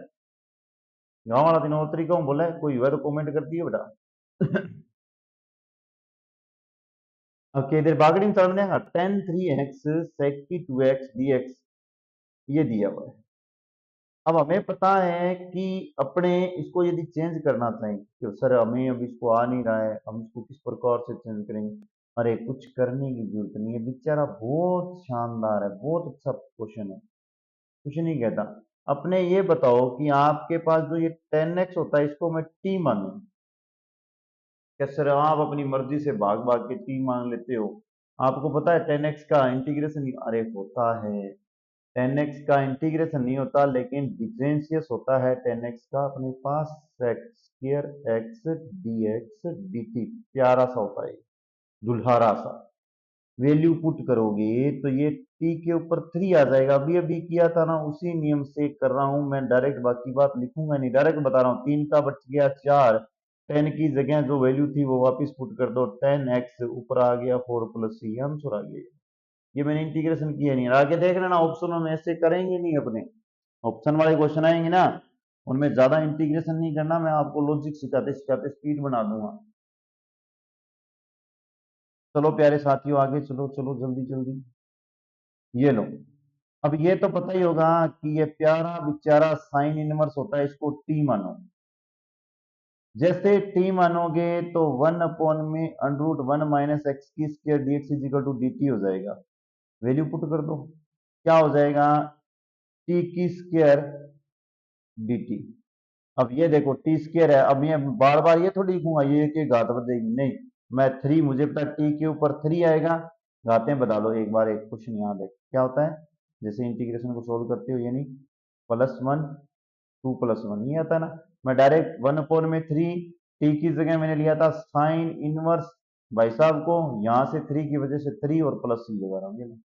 गांव वाला दिन और तरीका बोला है, कोई हुआ तो कमेंट कर दिए बेटा ओके, इधर बागड़ी में चल देगा 10 3x sec की 2x dx, ये दिया हुआ है। अब हमें पता है कि अपने इसको यदि चेंज करना चाहें कि सर हमें अब इसको आ नहीं रहा है, हम इसको किस प्रकार से चेंज करेंगे, अरे कुछ करने की जरूरत नहीं है, बेचारा बहुत शानदार है, बहुत अच्छा क्वेश्चन है, कुछ नहीं कहता। अपने ये बताओ कि आपके पास जो ये 10x होता है इसको मैं t मानूं, क्या सर आप अपनी मर्जी से भाग भाग के t मान लेते हो, आपको पता है 10x का इंटीग्रेशन, अरे होता है 10x का इंटीग्रेशन नहीं होता, लेकिन डिफरेंशियस होता है 10x का अपने पास sec square x dx dt, प्यारा सा होता है, दुल्हारा सा। वैल्यू पुट करोगे तो ये t के ऊपर 3 आ जाएगा, अभी अभी किया था ना उसी नियम से कर रहा हूं मैं, डायरेक्ट बाकी बात लिखूंगा नहीं, डायरेक्ट बता रहा हूँ, 3 का बच गया 4, 10 की जगह जो वैल्यू थी वो वापस पुट कर दो, 10x ऊपर आ गया 4 + c, आंसर आ गया। ये मैंने इंटीग्रेशन किया नहीं। आगे देख लेना ऑप्शनों में ऐसे करेंगे नहीं, अपने ऑप्शन वाले क्वेश्चन आएंगे ना उनमें ज्यादा इंटीग्रेशन नहीं करना, मैं आपको लॉजिक सिखाते सिखाते स्पीड बना दूंगा। चलो प्यारे साथियों आगे चलो चलो जल्दी जल्दी। ये लो, अब ये तो पता ही होगा कि ये प्यारा बेचारा साइन इनवर्स होता है, इसको टी मानो। जैसे टी मानोगे तो 1/√1 - x की स्क्वायर dx = dt हो जाएगा। वैल्यू पुट कर दो, क्या हो जाएगा, टी की स्क्वायर dt। अब ये देखो टी स्क्वायर है, अब ये बार बार ये थोड़ी लिखूंगा ये कि घात बदलेगी, नहीं, मैं 3, मुझे पता टी के ऊपर 3 आएगा, घातें बदल लो एक बार, एक क्वेश्चन याद है क्या होता है, जैसे इंटीग्रेशन को सोल्व करते हो, यानी +1 2 + 1 ये आता है ना, मैं डायरेक्ट 1/3 टी की जगह मैंने लिया था साइन इनवर्स भाई साहब को, यहां से 3 की वजह से 3 और प्लस सी लगा रहा हूँ।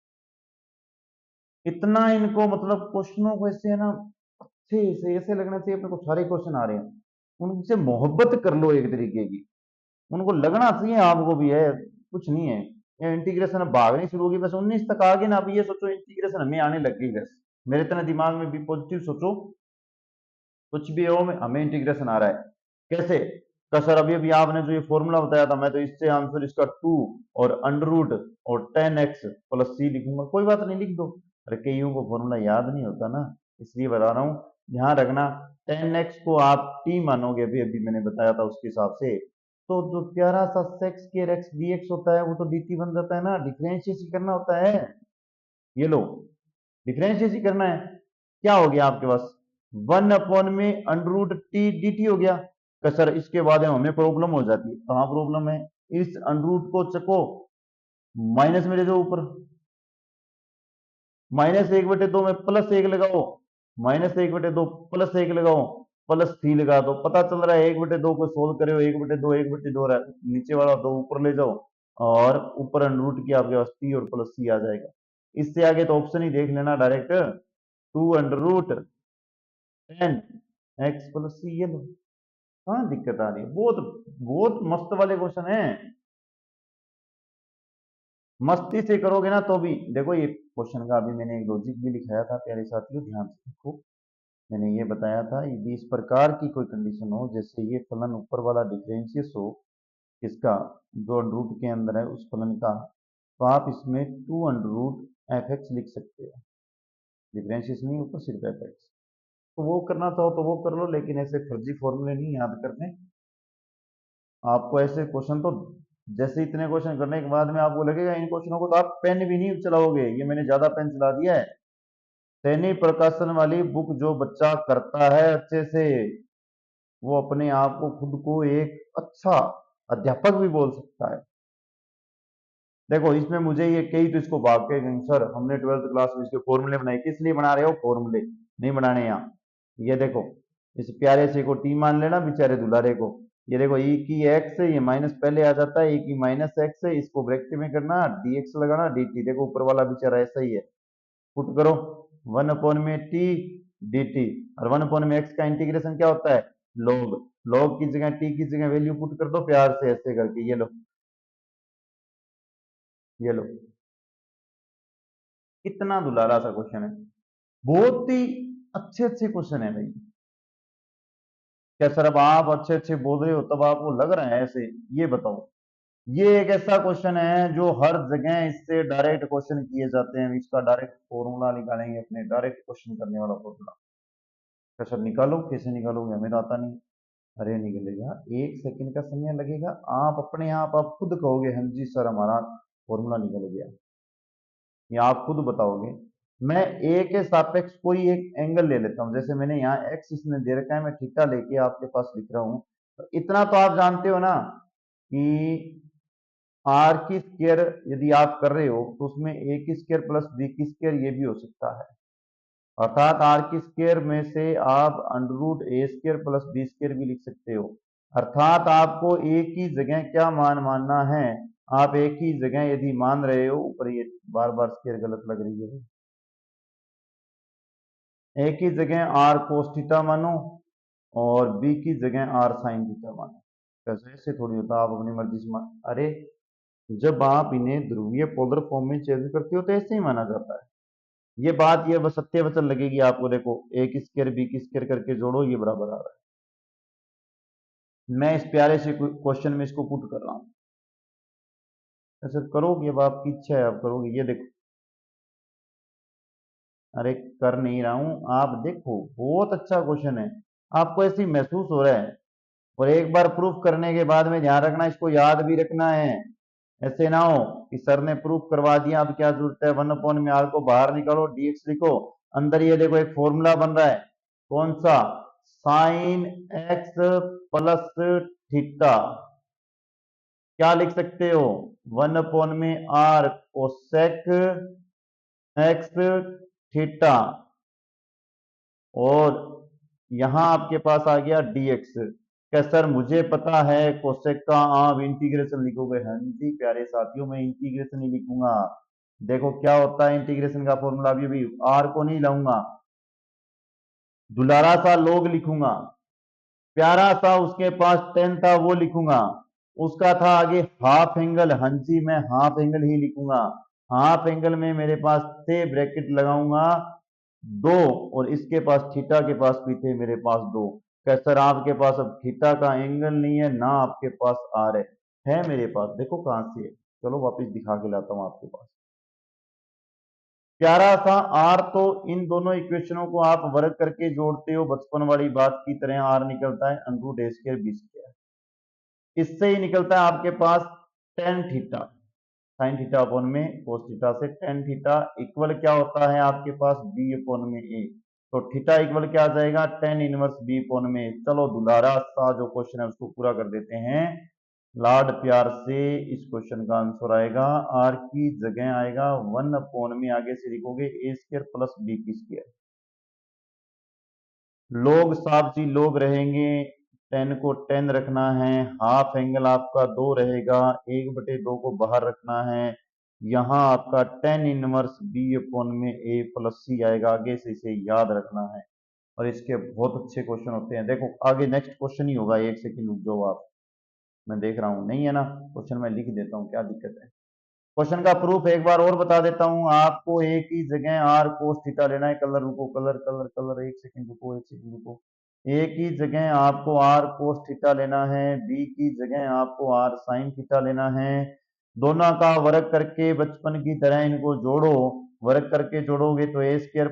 इतना इनको मतलब क्वेश्चनों को ऐसे है ना, अच्छे से ऐसे लगना चाहिए अपने को सारे क्वेश्चन आ रहे हैं, उनसे मोहब्बत कर लो एक तरीके की, उनको लगना चाहिए आपको भी है कुछ नहीं है। ये इंटीग्रेशन अब भागनी शुरू होगी, बस 19 तक आ गई ना, अब ये सोचो इंटीग्रेशन हमें आने लग गई, बस मेरे तरह दिमाग में भी पॉजिटिव सोचो, कुछ भी हो हमें इंटीग्रेशन आ रहा है। कैसे, तो सर अभी अभी आपने जो ये फॉर्मूला बताया था, मैं तो इससे आंसर इसका 2 और अंडर और 10x + c लिखूंगा, कोई बात नहीं लिख दो। अरे कईयों को फॉर्मूला याद नहीं होता ना, इसलिए बता रहा हूँ, ध्यान रखना। 10x को आप t मानोगे, अभी अभी मैंने बताया था उसके हिसाब से, तो जो प्यारा सा सेक्स के x dx होता है वो तो dt बन जाता है ना, डिफरेंशिएशन करना होता है। ये लो, डिफरेंशिएशन करना है, क्या हो गया आपके पास 1/√t dt हो गया। तो सर इसके बाद हमें प्रॉब्लम हो जाती है, कहाँ प्रॉब्लम है, इस अंडरूट को चको माइनस में ले जाओ ऊपर, -1/2 में +1 लगाओ, -1/2 +1 लगाओ, +3 लगा दो, पता चल रहा है 1/2 को सोल्व करे हो, 1/2 1/2 नीचे वाला 2 ऊपर ले जाओ, और ऊपर अंडरूट की आपके पास t और +c आ जाएगा। इससे आगे तो ऑप्शन ही देख लेना डायरेक्ट, 2√10x + c, ये लो, कहाँ दिक्कत आ रही है, बहुत बहुत मस्त वाले क्वेश्चन है, मस्ती से करोगे ना तो भी। देखो ये क्वेश्चन का अभी मैंने एक लॉजिक भी लिखाया था प्यारे साथियों, ध्यान से देखो, मैंने ये बताया था यदि इस प्रकार की कोई कंडीशन हो, जैसे ये फलन ऊपर वाला डिफरेंशियस हो इसका, जो रूट के अंदर है उस फलन का, तो आप इसमें 2√fx लिख सकते हो, डिफरेंशियस नहीं ऊपर सिर्फ fx, तो वो करना चाहो तो वो कर लो, लेकिन ऐसे फर्जी फॉर्मूले नहीं याद करने आपको। ऐसे क्वेश्चन तो जैसे इतने क्वेश्चन करने के बाद में आपको लगेगा इन क्वेश्चनों को तो आप पेन भी नहीं चलाओगे, ये मैंने ज्यादा पेन चला दिया है। सैनिक प्रकाशन वाली बुक जो बच्चा करता है अच्छे से, वो अपने आप को खुद को एक अच्छा अध्यापक भी बोल सकता है। देखो इसमें मुझे ये कई तो इसको भाग के गए, सर हमने 12th क्लास में इसके फॉर्मूले बनाए, किस लिए बना रहे हो, फॉर्मूले नहीं बनाने यहाँ। ये देखो इस प्यारे से को टी मान लेना बेचारे दुलारे को, ये देखो ई की एक्स है, ये माइनस पहले आ जाता है, ई की -x है, इसको ब्रैकेट में करना dx लगाना dt, देखो ऊपर वाला बेचारा ऐसा ही है, पुट करो 1/t dt, और 1/x का इंटीग्रेशन क्या होता है, log, log की जगह t की जगह वैल्यू पुट कर दो प्यार से ऐसे करके, ये लो, ये लो, कितना दुलारा सा क्वेश्चन है, बहुत ही अच्छे अच्छे क्वेश्चन है भाई। क्या सर अब आप अच्छे अच्छे बोल रहे हो तब आपको लग रहा है ऐसे, ये बताओ, ये एक ऐसा क्वेश्चन है जो हर जगह इससे डायरेक्ट क्वेश्चन किए जाते हैं, इसका डायरेक्ट फॉर्मूला निकालेंगे अपने, डायरेक्ट क्वेश्चन करने वाला फॉर्मूला। तो सर निकालो, कैसे निकालोगे, हमें तो आता नहीं। अरे निकलेगा, 1 सेकंड का समय लगेगा, आप अपने आप खुद कहोगे हाँ जी सर हमारा फॉर्मूला निकल गया, या आप खुद बताओगे। मैं ए के सापेक्ष कोई एक एंगल ले लेता हूं, जैसे मैंने यहाँ एक्स इसने दे रखा है, मैं थीटा लेके आपके पास लिख रहा हूं, तो इतना तो आप जानते हो ना कि आर की स्क्वायर यदि आप कर रहे हो तो उसमें ए की स्क्वायर प्लस बी की स्क्वायर ये भी हो सकता है, अर्थात आर की स्क्वायर में से आप √a² प्लस बी स्क्वायर भी लिख सकते हो, अर्थात आपको ए की जगह क्या मान मानना है, आप एक ही जगह यदि मान रहे हो, ऊपर ये बार बार स्क्वायर गलत लग रही है, ए की जगह आर कोस थीटा मानो और बी की जगह आर साइन थीटा मानो, कैसे ऐसे थोड़ी होता, आप अपनी मर्जी से अरे जब आप इन्हें ध्रुवीय पोलर फॉर्म में चेंज करते हो तो ऐसे ही माना जाता है। ये बात ये बस सत्य वचन लगेगी आपको। देखो ए की स्क्वायर बी की स्क्वायर करके जोड़ो, ये बराबर आ रहा है। मैं इस प्यारे से क्वेश्चन में इसको पुट कर रहा हूं। ऐसे करोगे, अब आपकी इच्छा है, आप करोगे। ये देखो, अरे कर नहीं रहा हूं, आप देखो, बहुत अच्छा क्वेश्चन है। आपको ऐसे ही महसूस हो रहा है, और एक बार प्रूफ करने के बाद में ध्यान रखना, इसको याद भी रखना है। ऐसे ना हो कि सर ने प्रूफ करवा दिया, अब क्या जरूरत है, 1 में आर को बाहर निकालो, डीएक्स लिखो। अंदर ये देखो एक फॉर्मूला बन रहा है, कौन सा, साइन एक्स प्लस थीटा। क्या लिख सकते हो, 1 में आर कोसेक एक्स थीटा, और यहां आपके पास आ गया dx। क्या सर मुझे पता है कोसेक का आप इंटीग्रेशन लिखोगे? हाँ जी प्यारे साथियों, मैं इंटीग्रेशन ही लिखूंगा। देखो क्या होता है इंटीग्रेशन का फॉर्मूला, अभी भी आर को नहीं लाऊंगा, दुलारा सा लोग लिखूंगा, प्यारा सा उसके पास 10 था वो लिखूंगा, उसका था आगे हाफ एंगल, हाँ जी मैं हाफ एंगल ही लिखूंगा। हाफ एंगल में मेरे पास थे, ब्रैकेट लगाऊंगा, दो, और इसके पास थीटा के पास भी थे मेरे पास दो। क्या सर आपके पास अब थीटा का एंगल नहीं है ना, आपके पास आर है मेरे पास, देखो कहां से है। चलो वापस दिखा के लाता हूं आपके पास, प्यारा सा आर। तो इन दोनों इक्वेशनों को आप वर्ग करके जोड़ते हो, बचपन वाली बात की तरह आर निकलता है under root a square b square. इससे ही निकलता है आपके पास tan theta, sine theta upon में कोस थीटा से टेन थीटा इक्वल क्या होता है आपके पास, बी अपॉन में ए। तो थीटा इक्वल क्या आ जाएगा, टेन इनवर्स बी अपॉन में। चलो दोबारा सा जो क्वेश्चन है उसको पूरा कर देते हैं लाड प्यार से। इस क्वेश्चन का आंसर आएगा, आर की जगह आएगा 1 में, आगे से लिखोगे ए स्क्वायर प्लस बी की स्क्वायर। लोग साहब जी लोग रहेंगे, 10 को 10 रखना है, हाफ एंगल आपका 2 रहेगा, 1/2 को बाहर रखना है। यहां आपका 10 इनवर्स बी अपॉन में ए प्लस सी आएगा, आगे से इसे याद रखना है। और इसके बहुत अच्छे क्वेश्चन होते हैं। देखो आगे नेक्स्ट क्वेश्चन ही होगा, एक सेकंड रुक जाओ आप, मैं देख रहा हूं, नहीं है ना क्वेश्चन, मैं लिख देता हूं, क्या दिक्कत है। क्वेश्चन का प्रूफ एक बार और बता देता हूं आपको, ए की जगह आर कोस थीटा लेना है। कलर रुको, कलर कलर कलर, एक सेकंड रुको, एक सेकंड रुको। ए की जगह आपको आर कोस थीटा लेना है, बी की जगह आपको आर साइन थीटा लेना है। दोनों का वर्ग करके बचपन की तरह इनको जोड़ो, वर्ग करके जोड़ोगे तो ए स्क्वायर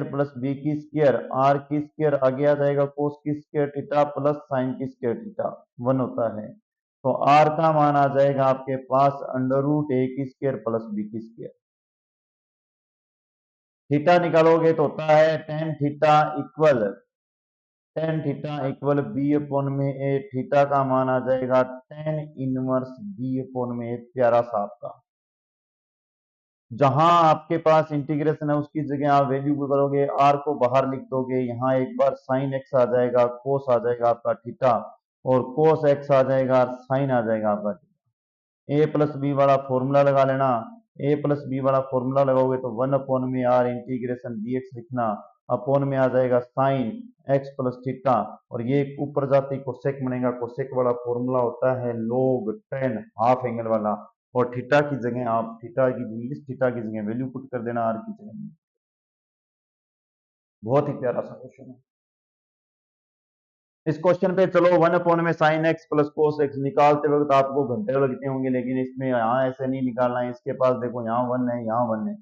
प्लस बी की स्क्वायर, आर की स्क्वायर आगे आ जाएगा, कोस की स्क्वायर थीटा प्लस साइन की स्क्वायर थीटा 1 होता है। तो आर का मान आ जाएगा आपके पास अंडर रूट ए की स्क्वायर प्लस बी की स्क्वायर। थीटा निकालोगे तो होता है tan theta equal b upon में ए। थीटा का मान आ जाएगा 10 इनवर्स बी अपॉन में ए, प्यारा सा आपका। जहां आपके पास इंटीग्रेशन है उसकी जगह आप वैल्यू को करोगे, आर को बाहर लिख दोगे, यहाँ एक बार साइन एक्स आ जाएगा, कोस आ जाएगा आपका थीटा, और कोस एक्स आ जाएगा, साइन आ जाएगा आपका। ए प्लस बी वाला फॉर्मूला लगा लेना, ए प्लस बी वाला फॉर्मूला लगाओगे तो 1/r इंटीग्रेशन dx लिखना, अपॉन में आ जाएगा साइन एक्स प्लस थीटा, और ये ऊपर जाते ही कोसेक बनेगा। कोसेक वाला फॉर्मूला होता है log 10 हाफ एंगल वाला। और थीटा की जगह आप थीटा की जगह वैल्यू पुट कर देना आर की जगह। बहुत ही प्यारा सा क्वेश्चन है। इस क्वेश्चन पे चलो 1/में sine x plus cos x निकालते वक्त आपको घंटे लगते होंगे, लेकिन इसमें यहाँ ऐसे नहीं निकालना है। इसके पास देखो यहाँ 1 है, यहाँ 1 है।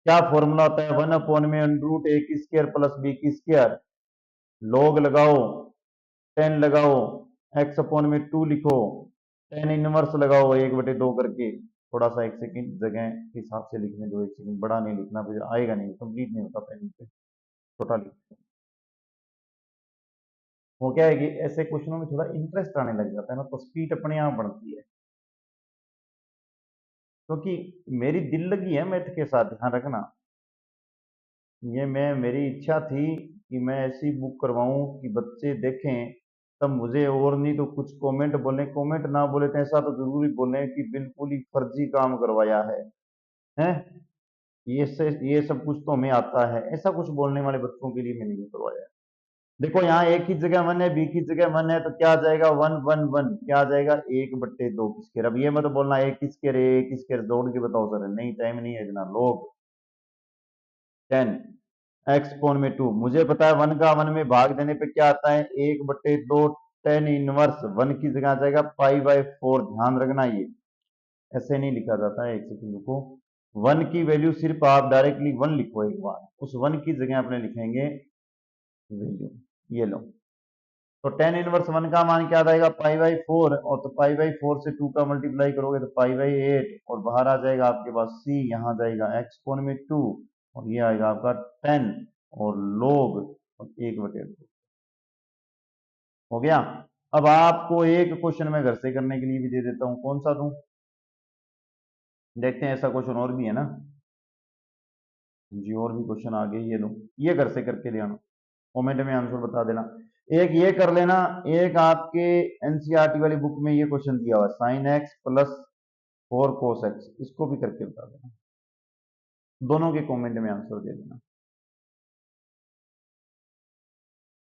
क्या फॉर्मूला होता है, 1/में अंडरूट ए की स्क्वायर प्लस बी की स्क्वायर, लॉग लगाओ, 10 लगाओ, एक्स अपॉन में 2 लिखो, 10 इनवर्स लगाओ 1/2 करके। थोड़ा सा एक सेकंड जगह के हिसाब से लिखने दो, एक सेकंड, बड़ा नहीं लिखना, फिर आएगा नहीं, कंप्लीट नहीं होता पेन पे, छोटा लिख। वो क्या है कि ऐसे क्वेश्चनों में थोड़ा इंटरेस्ट आने लग जाता है ना, तो स्पीड अपने आप बढ़ती है। क्योंकि मेरी दिल लगी है मैथ के साथ, ध्यान रखना। ये मैं मेरी इच्छा थी कि मैं ऐसी बुक करवाऊं कि बच्चे देखें, तब मुझे, और नहीं तो कुछ कमेंट बोले, कमेंट ना बोले तो ऐसा तो जरूरी बोले कि बिल्कुल ही फर्जी काम करवाया है, हैं? ये सब कुछ तो हमें आता है, ऐसा कुछ बोलने वाले बच्चों के लिए मैंने ये करवाया है। देखो यहाँ ए की जगह 1 है, बी की जगह 1 है, तो क्या आ जाएगा 1 1 1, क्या आ जाएगा 1/2 की स्क्वायर। अब ये मत बोलना ए की स्क्वायर ए की स्क्वायर जोड़ के बताओ सर, नहीं टाइम नहीं है इतना। लोग 10 x⁻², मुझे पता है 1 का 1 में भाग देने पे क्या आता है 1/2, 10 इनवर्स 1 की जगह आ जाएगा π/4। ध्यान रखना, ये ऐसे नहीं लिखा जाता है, एक सेकंड रुको। 1 की वैल्यू सिर्फ आप डायरेक्टली 1 लिखो, एक बार उस 1 की जगह अपने लिखेंगे वैल्यू, ये लो। तो 10 इनवर्स 1 का मान क्या आ जाएगा π/4, और तो π/4 से 2 का मल्टीप्लाई करोगे तो π/8, और बाहर आ जाएगा आपके पास c, यहाँ जाएगा x⁻², और ये आएगा आपका 10, और log और 1/2 हो गया। अब आपको एक क्वेश्चन मैं घर से करने के लिए भी दे देता हूं, कौन सा दूं, देखते हैं ऐसा क्वेश्चन और भी है ना जी, और भी क्वेश्चन आ गए, ये लो, ये घर से करके ले आना, कमेंट में आंसर बता देना। एक ये कर लेना, एक आपके एनसीईआरटी वाली बुक में ये क्वेश्चन दिया हुआ है sin x + 4 cos x, इसको भी करके बता देना, दोनों के कमेंट में आंसर दे देना।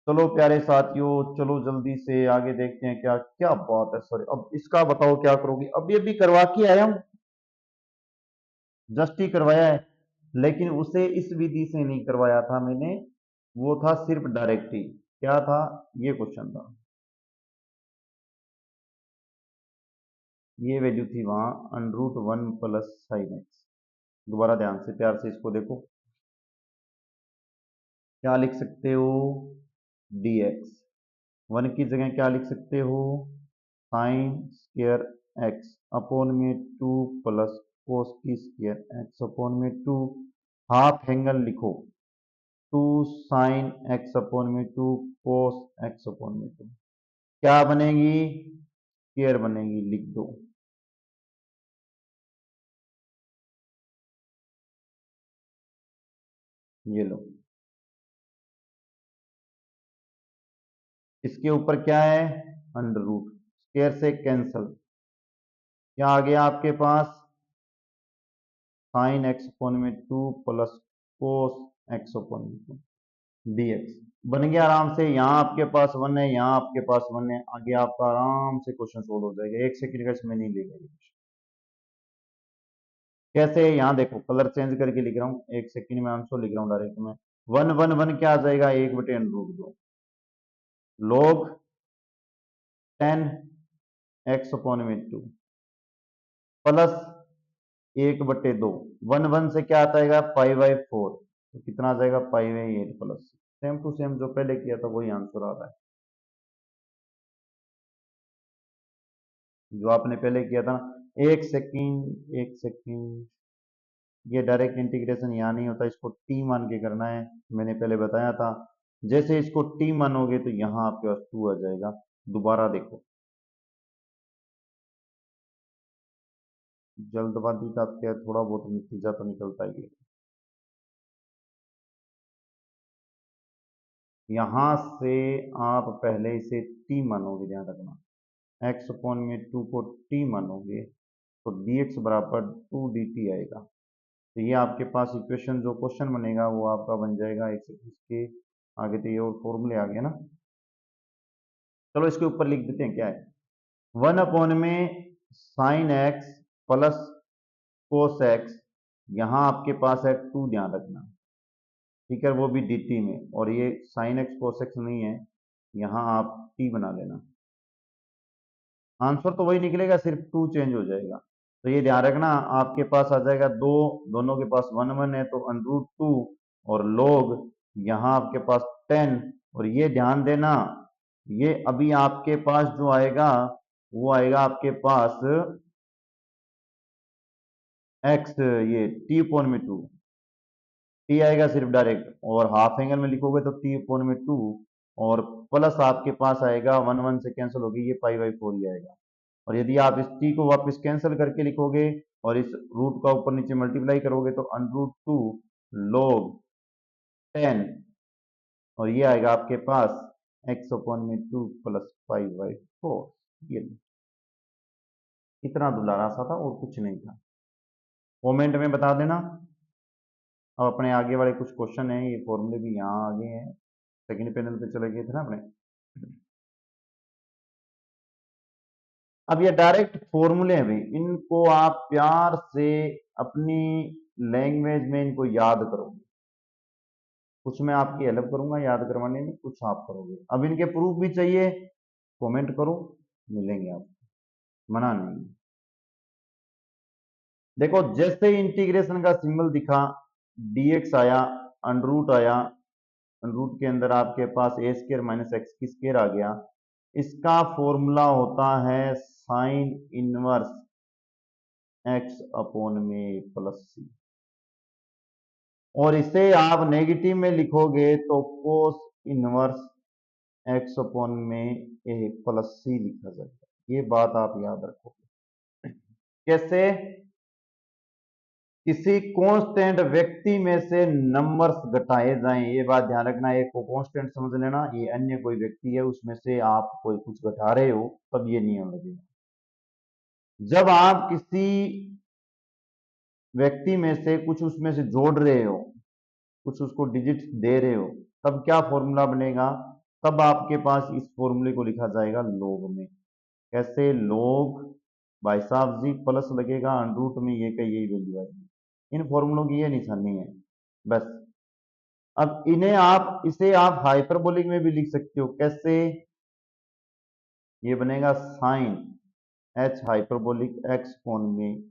चलो प्यारे साथियों, चलो जल्दी से आगे देखते हैं क्या क्या बात है सर। अब इसका बताओ क्या करोगी, अभी अभी करवा के आया हूं, जस्ट ही करवाया है, लेकिन उसे इस विधि से नहीं करवाया था मैंने, वो था सिर्फ डायरेक्ट ही। क्या था, ये क्वेश्चन था, ये वैल्यू थी वहां √1 + sin x। दोबारा ध्यान से प्यार से इसको देखो, क्या लिख सकते हो dx, 1 की जगह क्या लिख सकते हो sin²x/2 + cos²x/2, हाफ एंगल लिखो 2 sin x/2 cos x/2, क्या बनेगी स्क्वायर बनेगी, लिख दो। ये लो, इसके ऊपर क्या है √, स्क्वायर से कैंसल, क्या आ गया आपके पास sin x/2 + cos x/2 dx, बन गया आराम से। यहाँ आपके पास 1 है, यहाँ आपके पास 1 है, आगे आपका आराम से क्वेश्चन सोल्व हो जाएगा, एक सेकंड का इसमें नहीं लेगा ये क्वेश्चन। कैसे, यहाँ देखो कलर चेंज करके लिख रहा हूँ, एक सेकंड में आंसर लिख रहा हूँ डायरेक्ट में। 1 1 1 क्या आ जाएगा 1/√2, log 10 x/2 प्लस 1/2, 1 1 से क्या आता है π/4, तो कितना आ जाएगा π/8 प्लस, सेम टू सेम जो पहले किया था वही आंसर आ रहा है, जो आपने पहले किया था ना। एक सेकंड एक सेकंड, ये डायरेक्ट इंटीग्रेशन यहाँ नहीं होता, इसको टी मान के करना है, मैंने पहले बताया था। जैसे इसको टी मानोगे तो यहाँ आपके पास 2 आ जाएगा। दोबारा देखो, जल्दबाजी का क्या, थोड़ा बहुत नतीजा तो निकलता ही है। यहां से आप पहले इसे टी मानोगे, ध्यान रखना, x/2 को टी मानोगे तो dx बराबर 2 dt आएगा। तो ये आपके पास इक्वेशन, जो क्वेश्चन बनेगा वो आपका बन जाएगा। एक से इसके आगे तो ये और फॉर्मूले आ गए ना, चलो इसके ऊपर लिख देते हैं क्या है, 1 में sign x plus cos x, यहाँ आपके पास है 2, ध्यान रखना, ठीक है, वो भी dt में, और ये साइन एक्स कोस एक्स नहीं है, यहाँ आप t बना लेना, आंसर तो वही निकलेगा, सिर्फ 2 चेंज हो जाएगा। तो ये ध्यान रखना, आपके पास आ जाएगा 2, दोनों के पास 1 1 है तो √2, और log यहाँ आपके पास 10, और ये ध्यान देना, ये अभी आपके पास जो आएगा वो आएगा आपके पास x, ये t/2, टी आएगा सिर्फ डायरेक्ट, और हाफ एंगल में लिखोगे तो t/2, और प्लस आपके पास आएगा 1 1 से कैंसिल होगी, ये π/4 ही आएगा। और यदि आप इस t को वापस कैंसिल करके लिखोगे और इस रूट का ऊपर नीचे मल्टीप्लाई करोगे तो √2 log 10, और ये आएगा आपके पास x/2 प्लस π/4। ये इतना दुलारा सा था और कुछ नहीं था, कमेंट में बता देना। अब अपने आगे वाले कुछ क्वेश्चन हैं, ये फॉर्मूले भी यहाँ आगे हैं, सेकंड पैनल पे चले गए थे ना अपने। अब ये डायरेक्ट फॉर्मूले हैं भाई, इनको आप प्यार से अपनी लैंग्वेज में इनको याद करोगे। कुछ मैं आपकी हेल्प करूंगा याद करवाने में, कुछ आप करोगे। अब इनके प्रूफ भी चाहिए, कमेंट करो, मिलेंगे आप, मना नहीं। देखो जैसे ही इंटीग्रेशन का सिंबल दिखा, dx आया, अंडरूट आया, अंडरूट के अंदर आपके पास ए स्क्र माइनस एक्स की स्क्र आ गया। इसका फॉर्मूला होता है साइन इनवर्स एक्स अपॉन में प्लस सी, और इसे आप नेगेटिव में लिखोगे तो कोस इनवर्स एक्स अपॉन में ए प्लस सी लिखा जाएगा। ये बात आप याद रखोगे। कैसे? किसी कांस्टेंट व्यक्ति में से नंबर्स घटाए जाएं, ये बात ध्यान रखना। एक को कांस्टेंट समझ लेना, ये अन्य कोई व्यक्ति है, उसमें से आप कोई कुछ घटा रहे हो, तब ये नियम लगेगा। जब आप किसी व्यक्ति में से कुछ उसमें से जोड़ रहे हो, कुछ उसको डिजिट दे रहे हो, तब क्या फॉर्मूला बनेगा? तब आपके पास इस फॉर्मूले को लिखा जाएगा लॉग में। कैसे? लॉग भाई साहब जी प्लस लगेगा, अंडरूट में ये का यही वैल्यू आएगी। इन फॉर्मूलों की ये निशानी है बस। अब इन्हें आप, इसे आप हाइपरबोलिक में भी लिख सकते हो। कैसे? ये बनेगा साइन एच हाइपरबोलिक एक्स कोण में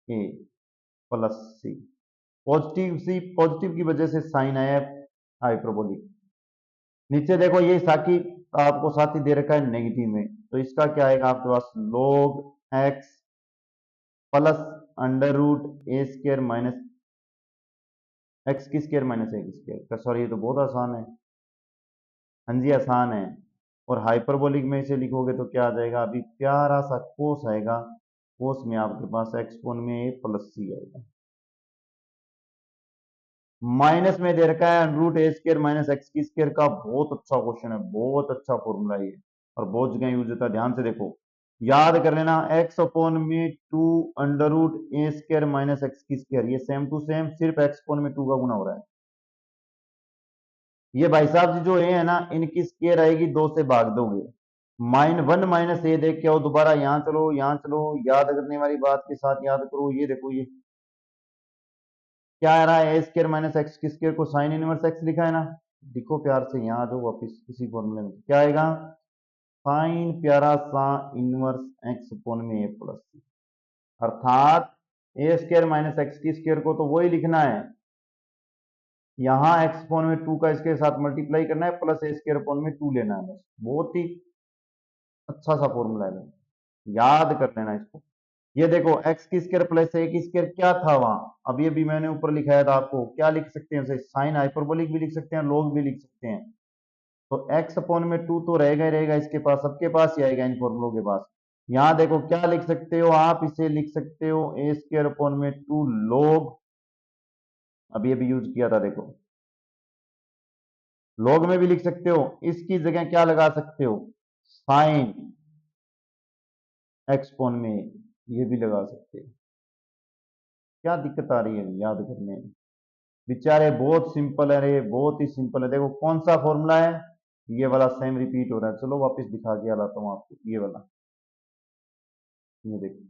ए प्लस सी। पॉजिटिव की वजह से साइन आया हाइपरबोलिक। नीचे देखो ये साकी आपको साथ ही दे रखा है नेगेटिव में, तो इसका क्या आएगा आपके पास? log x plus under root a square minus x की स्क्र माइनस ए की स्क्र। सॉरी ये तो बहुत आसान है। हाँ जी आसान है। और हाइपरबोलिक में इसे लिखोगे तो क्या आ जाएगा? अभी प्यारा सा कोस आएगा, कोस में आपके पास एक्स कोण में ए प्लस सी आएगा। माइनस में दे रखा है root a square minus x की स्क्र का। बहुत अच्छा क्वेश्चन है, बहुत अच्छा फॉर्मूला ये, और बहुत जगह यूज होता है। ध्यान से देखो, याद कर लेना। एक्स अपॉन में two under root a square minus x की स्क्र, ये सेम टू सेम, सिर्फ एक्स अपॉन में टू का गुना हो रहा है। ये भाई साहब जी जो ए है ना, इनकी स्क्र आएगी, दो से भाग दोगे, माइन वन माइनस ए देख के आओ, दोबारा यहां चलो, यहां चलो, याद करने वाली बात के साथ याद करो। ये देखो ये क्या आ रहा है? ए स्क्र माइनस एक्स की स्क्र को साइन इनवर्स एक्स लिखा है ना। देखो प्यार से यहाँ आ जाओ वापिस इसी फॉर्मूले में, क्या आएगा? साइन प्यारा सा इनवर्स एक्स अपॉन में ए प्लस सी, अर्थात ए स्क्र माइनस एक्स की स्क्र को तो वही लिखना है, यहाँ एक्स अपॉन में टू का इसके साथ मल्टीप्लाई करना है, प्लस ए स्क्र अपॉन में टू लेना है बस। बहुत ही अच्छा सा फॉर्मूला है, याद कर लेना इसको। ये देखो एक्स की स्क्र प्लस ए की स्क्र क्या था वहां, अब ये भी मैंने ऊपर लिखाया था आपको। क्या लिख सकते हैं उसे? साइन हाइपरबोलिक भी लिख सकते हैं, लॉग भी लिख सकते हैं। तो एक्स अपॉन में टू तो रहेगा ही रहेगा, इसके पास, सबके पास ही आएगा इन फॉर्मुलों के पास। यहां देखो क्या लिख सकते हो आप? इसे लिख सकते हो ए स्क्र अपॉन में टू लॉग, अभी अभी यूज किया था देखो, लॉग में भी लिख सकते हो। इसकी जगह क्या लगा सकते हो? साइन एक्स अपॉन में, ये भी लगा सकते हो। क्या दिक्कत आ रही है याद करने में? बेचारे बहुत सिंपल है रे, बहुत ही सिंपल है। देखो कौन सा फॉर्मूला है, ये वाला सेम रिपीट हो रहा है। चलो वापस दिखा के लाता हूँ आपको, ये वाला, ये देखो।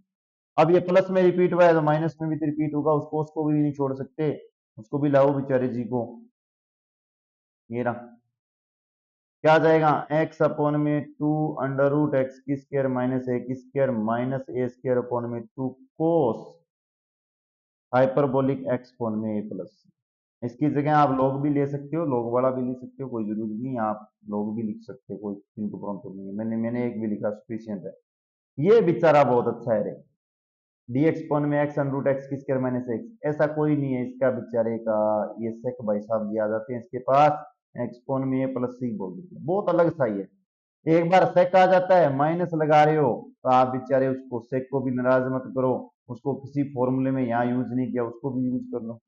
अब ये प्लस में रिपीट हुआ है तो माइनस में भी तो रिपीट होगा, उसको भी नहीं छोड़ सकते, उसको भी लाओ बेचारे जी को। ये रहा, क्या आ जाएगा? एक्स अपॉन में टू अंडर रूट एक्स की स्क्र माइनस ए की square minus a square upon में two cos hyperbolic x upon में ए प्लस। इसकी जगह आप लॉग भी ले सकते हो, लॉग वाला भी लिख सकते हो, कोई जरूरी नहीं, आप लॉग भी लिख सकते हो, कोई किंतु परंतु नहीं है। मैंने एक भी लिखा, सफिशियंट है। ये बेचारा बहुत अच्छा है रे, dx पॉन में x अन रूट एक्स की स्क्वायर माइनस एक्स, ऐसा कोई नहीं है इसका बेचारे का। ये सेक भाई साहब जी आ जाते हैं इसके पास, x पॉन में प्लस सी बोल देते हैं, बहुत अलग सा ही है। एक बार सेक आ जाता है, माइनस लगा रहे हो तो आप बेचारे उसको सेक को भी नाराज मत करो, उसको किसी फॉर्मूले में यहाँ यूज नहीं किया, उसको भी यूज कर लो।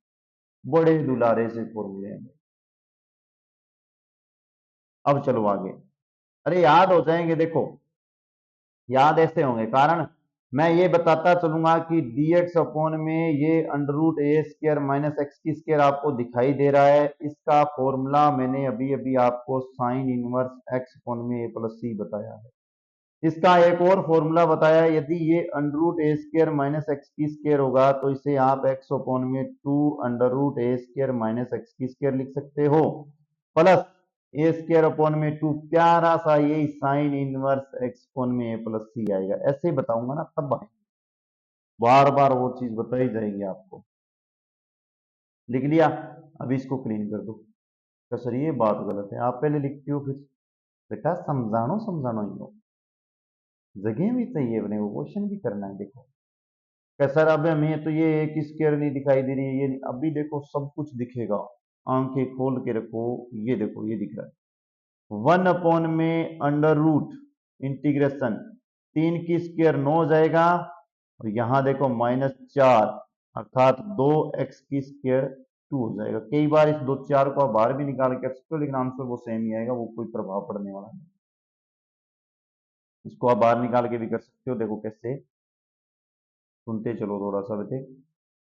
बड़े दुलारे से फॉर्मूले हैं। अब चलो आगे, अरे याद हो जाएंगे देखो, याद ऐसे होंगे। कारण मैं ये बताता चलूंगा कि dx अपॉन में ये under root a square minus x की स्क्र आपको दिखाई दे रहा है। इसका फॉर्मूला मैंने अभी अभी आपको साइन इनवर्स एक्स अपॉन में ए प्लस सी बताया है। इसका एक और फॉर्मूला बताया, यदि ये under root a square minus x की स्क्र होगा तो इसे आप एक्स अपॉन में 2 under root a square minus x की स्क्र लिख सकते हो, प्लस ए स्क्र अपॉन में 2 प्यारा सा ये साइन इनवर्स एक्स अपॉन में ए प्लस सी आएगा। ऐसे ही बताऊंगा ना तब बार बार वो चीज बताई जाएगी आपको। लिख लिया? अभी इसको क्लीन कर दो। तो सर ये बात गलत है, आप पहले लिखते हो फिर बेटा समझानो समझानो ही हो, जगह भी चाहिए अपने को, क्वेश्चन भी करना है। देखो सर अब हमें तो ये एक स्क्वायर नहीं दिखाई दे रही है, ये नहीं। अभी देखो सब कुछ दिखेगा, आंखें खोल के रखो। ये देखो ये दिख रहा है 1 अपॉन में अंडर रूट इंटीग्रेशन 3 की स्क्वायर 9 हो जाएगा, और यहां देखो -4 अर्थात 2x की स्क्वायर 2 हो जाएगा। कई बार इस 2 4 को आप बाहर भी निकाल के कर सकते हो, लेकिन आंसर वो सेम ही आएगा, वो कोई प्रभाव पड़ने वाला नहीं। इसको आप बाहर निकाल के भी कर सकते हो, देखो कैसे, सुनते चलो थोड़ा सा बेटे।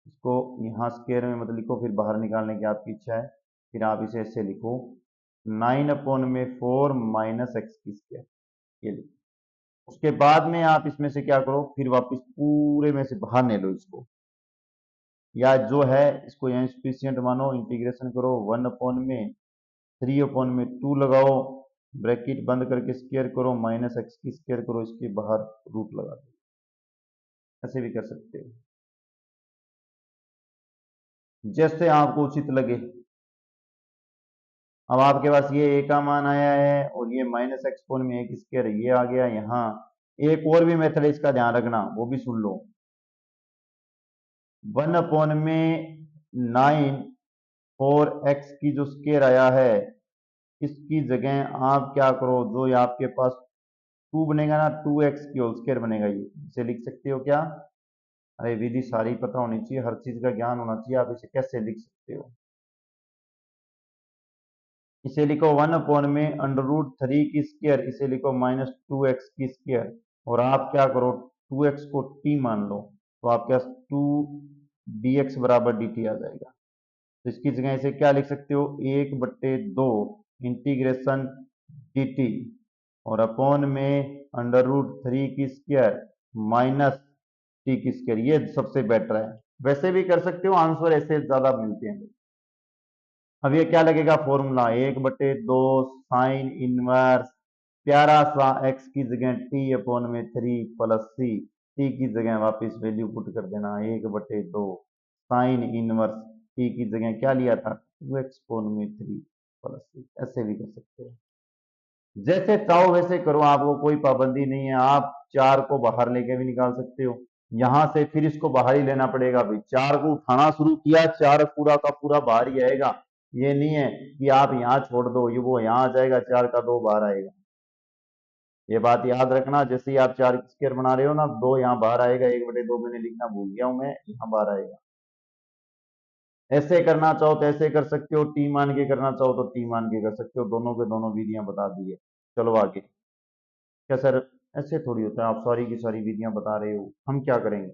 इसको यहाँ स्क्वायर में मत लिखो, फिर बाहर निकालने की आपकी इच्छा है, फिर आप इसे ऐसे लिखो 9 अपॉन में 4 माइनस एक्स की स्क्वायर, ये लिखो। उसके बाद में आप इसमें से क्या करो, फिर वापस पूरे में से बाहर ले लो इसको, या जो है इसको यहाँ स्फिशिएंट मानो, इंटीग्रेशन करो 1 अपॉन में 3 अपॉन में 2 लगाओ, ब्रैकेट बंद करके स्क्वायर करो, माइनस एक्स की स्क्वायर करो, इसके बाहर रूट लगा दो। ऐसे भी कर सकते हो, जैसे आपको उचित लगे। अब आपके पास ये ए का मान आया है, और ये माइनस एक्स पोन में एक स्क्वायर ये आ गया। यहाँ एक और भी मेथड है, इसका ध्यान रखना, वो भी सुन लो। 1 अपॉन में 9 और एक्स की जो स्क्वायर आया है, इसकी जगह आप क्या करो, जो ये आपके पास 2 बनेगा ना, 2x की होल स्क्वायर बनेगा, ये इसे लिख सकते हो क्या? अरे विधि सारी पता होनी चाहिए, हर चीज का ज्ञान होना चाहिए। आप इसे कैसे लिख सकते हो? इसे लिखो 1 अपॉन में अंडर रूट 3 की स्क्वायर, इसे लिखो -2x की स्क्वायर, और आप क्या करो 2x को t मान लो, तो आपके पास 2 dx बराबर dt आ जाएगा। तो इसकी जगह इसे क्या लिख सकते हो, 1/2 इंटीग्रेशन dt, और अपॉन में अंडर रूट 3 की स्क्वायर माइनस टी की स्क्वायर। ये सबसे बेटर है, वैसे भी कर सकते हो, आंसर ऐसे ज्यादा मिलते हैं। अब ये क्या लगेगा फॉर्मूला, 1/2 साइन इनवर्स प्यारा सा एक्स की जगह टी अपॉन में 3 प्लस सी, टी की जगह वापस वैल्यू पुट कर देना 1/2 साइन इनवर्स, टी की जगह क्या लिया था 2x अपॉन में 3 प्लस सी। ऐसे भी कर सकते हैं, जैसे चाहो वैसे करो, आपको कोई पाबंदी नहीं है। आप 4 को बाहर लेके भी निकाल सकते हो, यहां से फिर इसको बाहर ही लेना पड़ेगा। भाई 4 को उठाना शुरू किया, 4 पूरा का पूरा बाहर ही आएगा। ये नहीं है कि आप यहाँ छोड़ दो, ये वो यहाँ आ जाएगा, 4 का 2 बाहर आएगा। ये बात याद रखना, जैसे ही आप 4 की स्क्वायर बना रहे हो ना, 2 यहाँ बाहर आएगा, 1/2 मैंने लिखना भूल गया हूं मैं, यहाँ बाहर आएगा। ऐसे करना चाहो तो ऐसे कर सकते हो, टी मान के करना चाहो तो टी मान के कर सकते हो, दोनों के दोनों विधियां बता दी है। चलो आगे। क्या सर ऐसे थोड़ी होता है, आप सारी की सारी विधियां बता रहे हो, हम क्या करेंगे?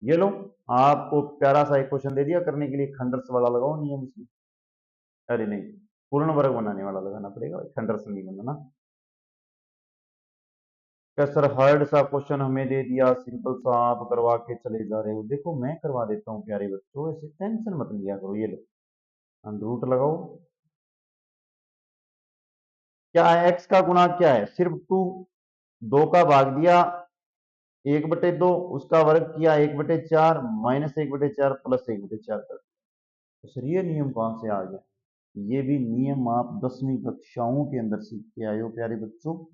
ये लो, आपको प्यारा सा एक क्वेश्चन दे दिया करने के लिए, खंडर्स वाला लगाओ नियम इसमें। अरे नहीं, पूर्ण वर्ग बनाने वाला लगाना पड़ेगा, खंडर्स नहीं बनाना। क्या सर हार्ड सा क्वेश्चन हमें दे दिया, सिंपल सा आप करवा के चले जा रहे हो। देखो मैं करवा देता हूँ प्यारे बच्चों, ऐसे टेंशन मत लिया करो। ये लो रूट लगाओ, क्या है एक्स का गुणा क्या है, सिर्फ 2, 2 का भाग दिया 1/2, उसका वर्ग किया 1/4, -1/4 प्लस 1/4 कर। तो सर ये नियम कहाँ से आ गया? ये भी नियम आप 10वीं कक्षाओं के अंदर सीख के आए हो प्यारे बच्चों।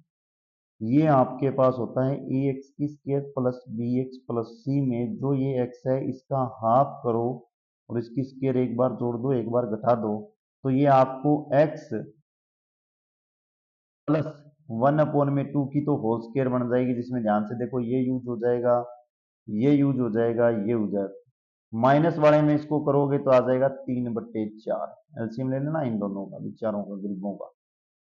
ये आपके पास होता है ए एक्स की square plus b x plus c में जो ये एक्स है इसका हाफ करो, और इसकी स्क्वायर एक बार जोड़ दो एक बार घटा दो, तो ये आपको एक्स प्लस 1/2 की तो होल स्क्वायर बन जाएगी, जिसमें ध्यान से देखो ये यूज हो जाएगा, ये यूज हो जाएगा, ये हो जाएगा। माइनस वाले में इसको करोगे तो आ जाएगा 3/4। एलसीएम ले लेना इन दोनों का, बेचारों का, गरीबों का।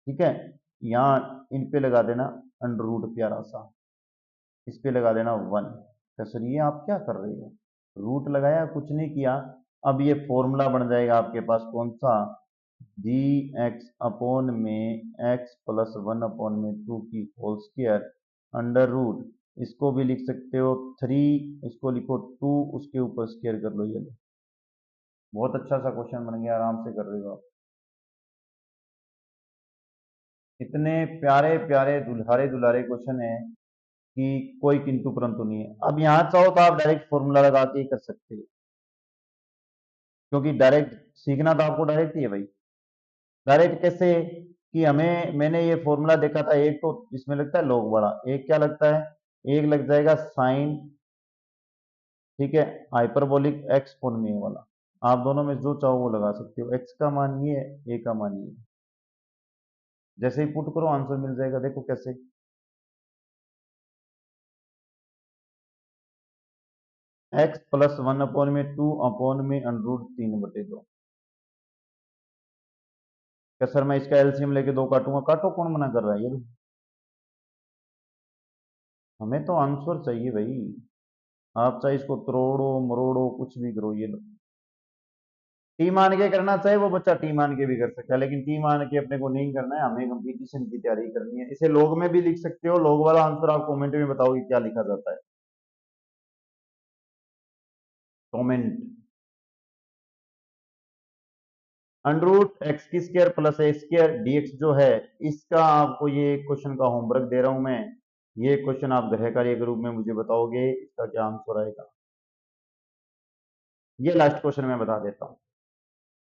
ठीक है, यहाँ इन पे लगा देना अंडर रूट प्यारा सा, इस पे लगा देना 1। तो सर ये आप क्या कर रहे हो, रूट लगाया कुछ नहीं किया। अब ये फॉर्मूला बन जाएगा आपके पास कौन सा, डी एक्स अपॉन में एक्स प्लस 1/2 की होल स्क्वायर अंडर रूट, इसको भी लिख सकते हो 3, इसको लिखो 2, उसके ऊपर स्क्वायर कर लो। ये लो, बहुत अच्छा सा क्वेश्चन बन गया, आराम से कर रहे हो आप। इतने प्यारे प्यारे दुल्हारे दुल्हारे क्वेश्चन है कि कोई किंतु परंतु नहीं है। अब यहाँ चाहो तो आप डायरेक्ट फॉर्मूला लगा के ही कर सकते हो, क्योंकि डायरेक्ट सीखना तो आपको डायरेक्ट ही है भाई। डायरेक्ट कैसे, कि हमें, मैंने ये फॉर्मूला देखा था, एक तो इसमें लगता है log बड़ा, एक क्या लगता है, एक लग जाएगा साइन, ठीक है, हाइपरबोलिक एक्स कोण में वाला। आप दोनों में जो चाहो वो लगा सकते हो, एक्स का मान ये है, ए का मान ये है। जैसे ही पुट करो आंसर मिल जाएगा, देखो कैसे, एक्स प्लस 1/2 में √3/2। क्या सर मैं इसका एलसीएम लेके 2 काटूंगा, काटो, कौन मना कर रहा है, ये लो। हमें तो आंसर चाहिए भाई, आप चाहे इसको तोड़ो मरोड़ो कुछ भी करो, ये लो। टी मान के करना चाहे वो बच्चा टी मान के भी कर सकता है, लेकिन टी मान के अपने को नहीं करना है, हमें कंपटीशन की तैयारी करनी है। इसे लोग में भी लिख सकते हो, लोग वाला आंसर आप कमेंट में बताओगे क्या लिखा जाता है, कमेंट। अंडरूट एक्स की स्क्वायर प्लस ए स्क्वायर डीएक्स जो है, इसका आपको ये क्वेश्चन का होमवर्क दे रहा हूं मैं। ये क्वेश्चन आप गृह कार्य के रूप में मुझे बताओगे इसका क्या आंसर आएगा। ये लास्ट क्वेश्चन मैं बता देता हूँ।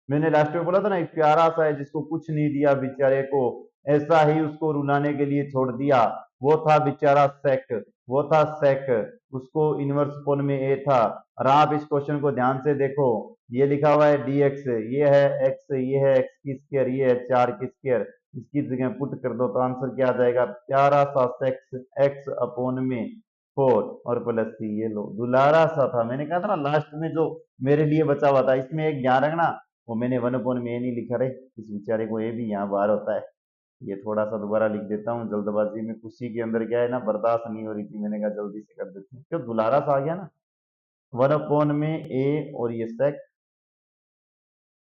मैंने लास्ट में बोला था ना, एक प्यारा सा है जिसको कुछ नहीं दिया बेचारे को, ऐसा ही उसको रुलाने के लिए छोड़ दिया, वो था बेचारा सेक, वो था सेक, उसको इनवर्स कोण में ए था। और आप इस क्वेश्चन को ध्यान से देखो, ये लिखा हुआ है dx, ये है x, ये है x की स्क्वायर, ये है 4 की स्क्वायर, इसकी जगह पुट कर दो तो आंसर क्या आ जाएगा, प्यारा सा सेक्स x अपॉन में 4 और प्लस c। ये लो, दुलारा सा था, मैंने कहा था ना लास्ट में जो मेरे लिए बचा हुआ था, इसमें एक ध्यान रखना, वो मैंने 1/में नहीं लिखा रे, इस बेचारे को ये भी यहाँ बाहर होता है। ये थोड़ा सा दोबारा लिख देता हूँ जल्दबाजी में, खुशी के अंदर क्या है ना, बर्दाश्त नहीं हो रही थी, मैंने कहा जल्दी से कर देते हैं, क्यों दुलारा सा आ गया ना। 1/में ए और ये सेक,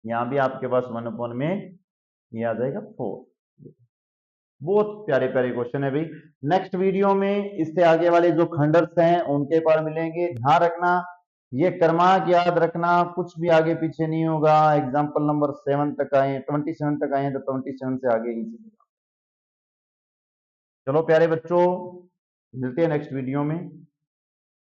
यहाँ भी आपके पास 1/में ये आ जाएगा 4। बहुत प्यारे प्यारे क्वेश्चन है भाई। नेक्स्ट वीडियो में इससे आगे वाले जो खंडर्स हैं उनके पर मिलेंगे। ध्यान रखना, ये क्रमांक याद रखना, कुछ भी आगे पीछे नहीं होगा। एग्जाम्पल नंबर 7 तक आए, 27 तक आए तो 27 से आगे ही चलेगा। चलो प्यारे बच्चों, मिलते हैं नेक्स्ट वीडियो में।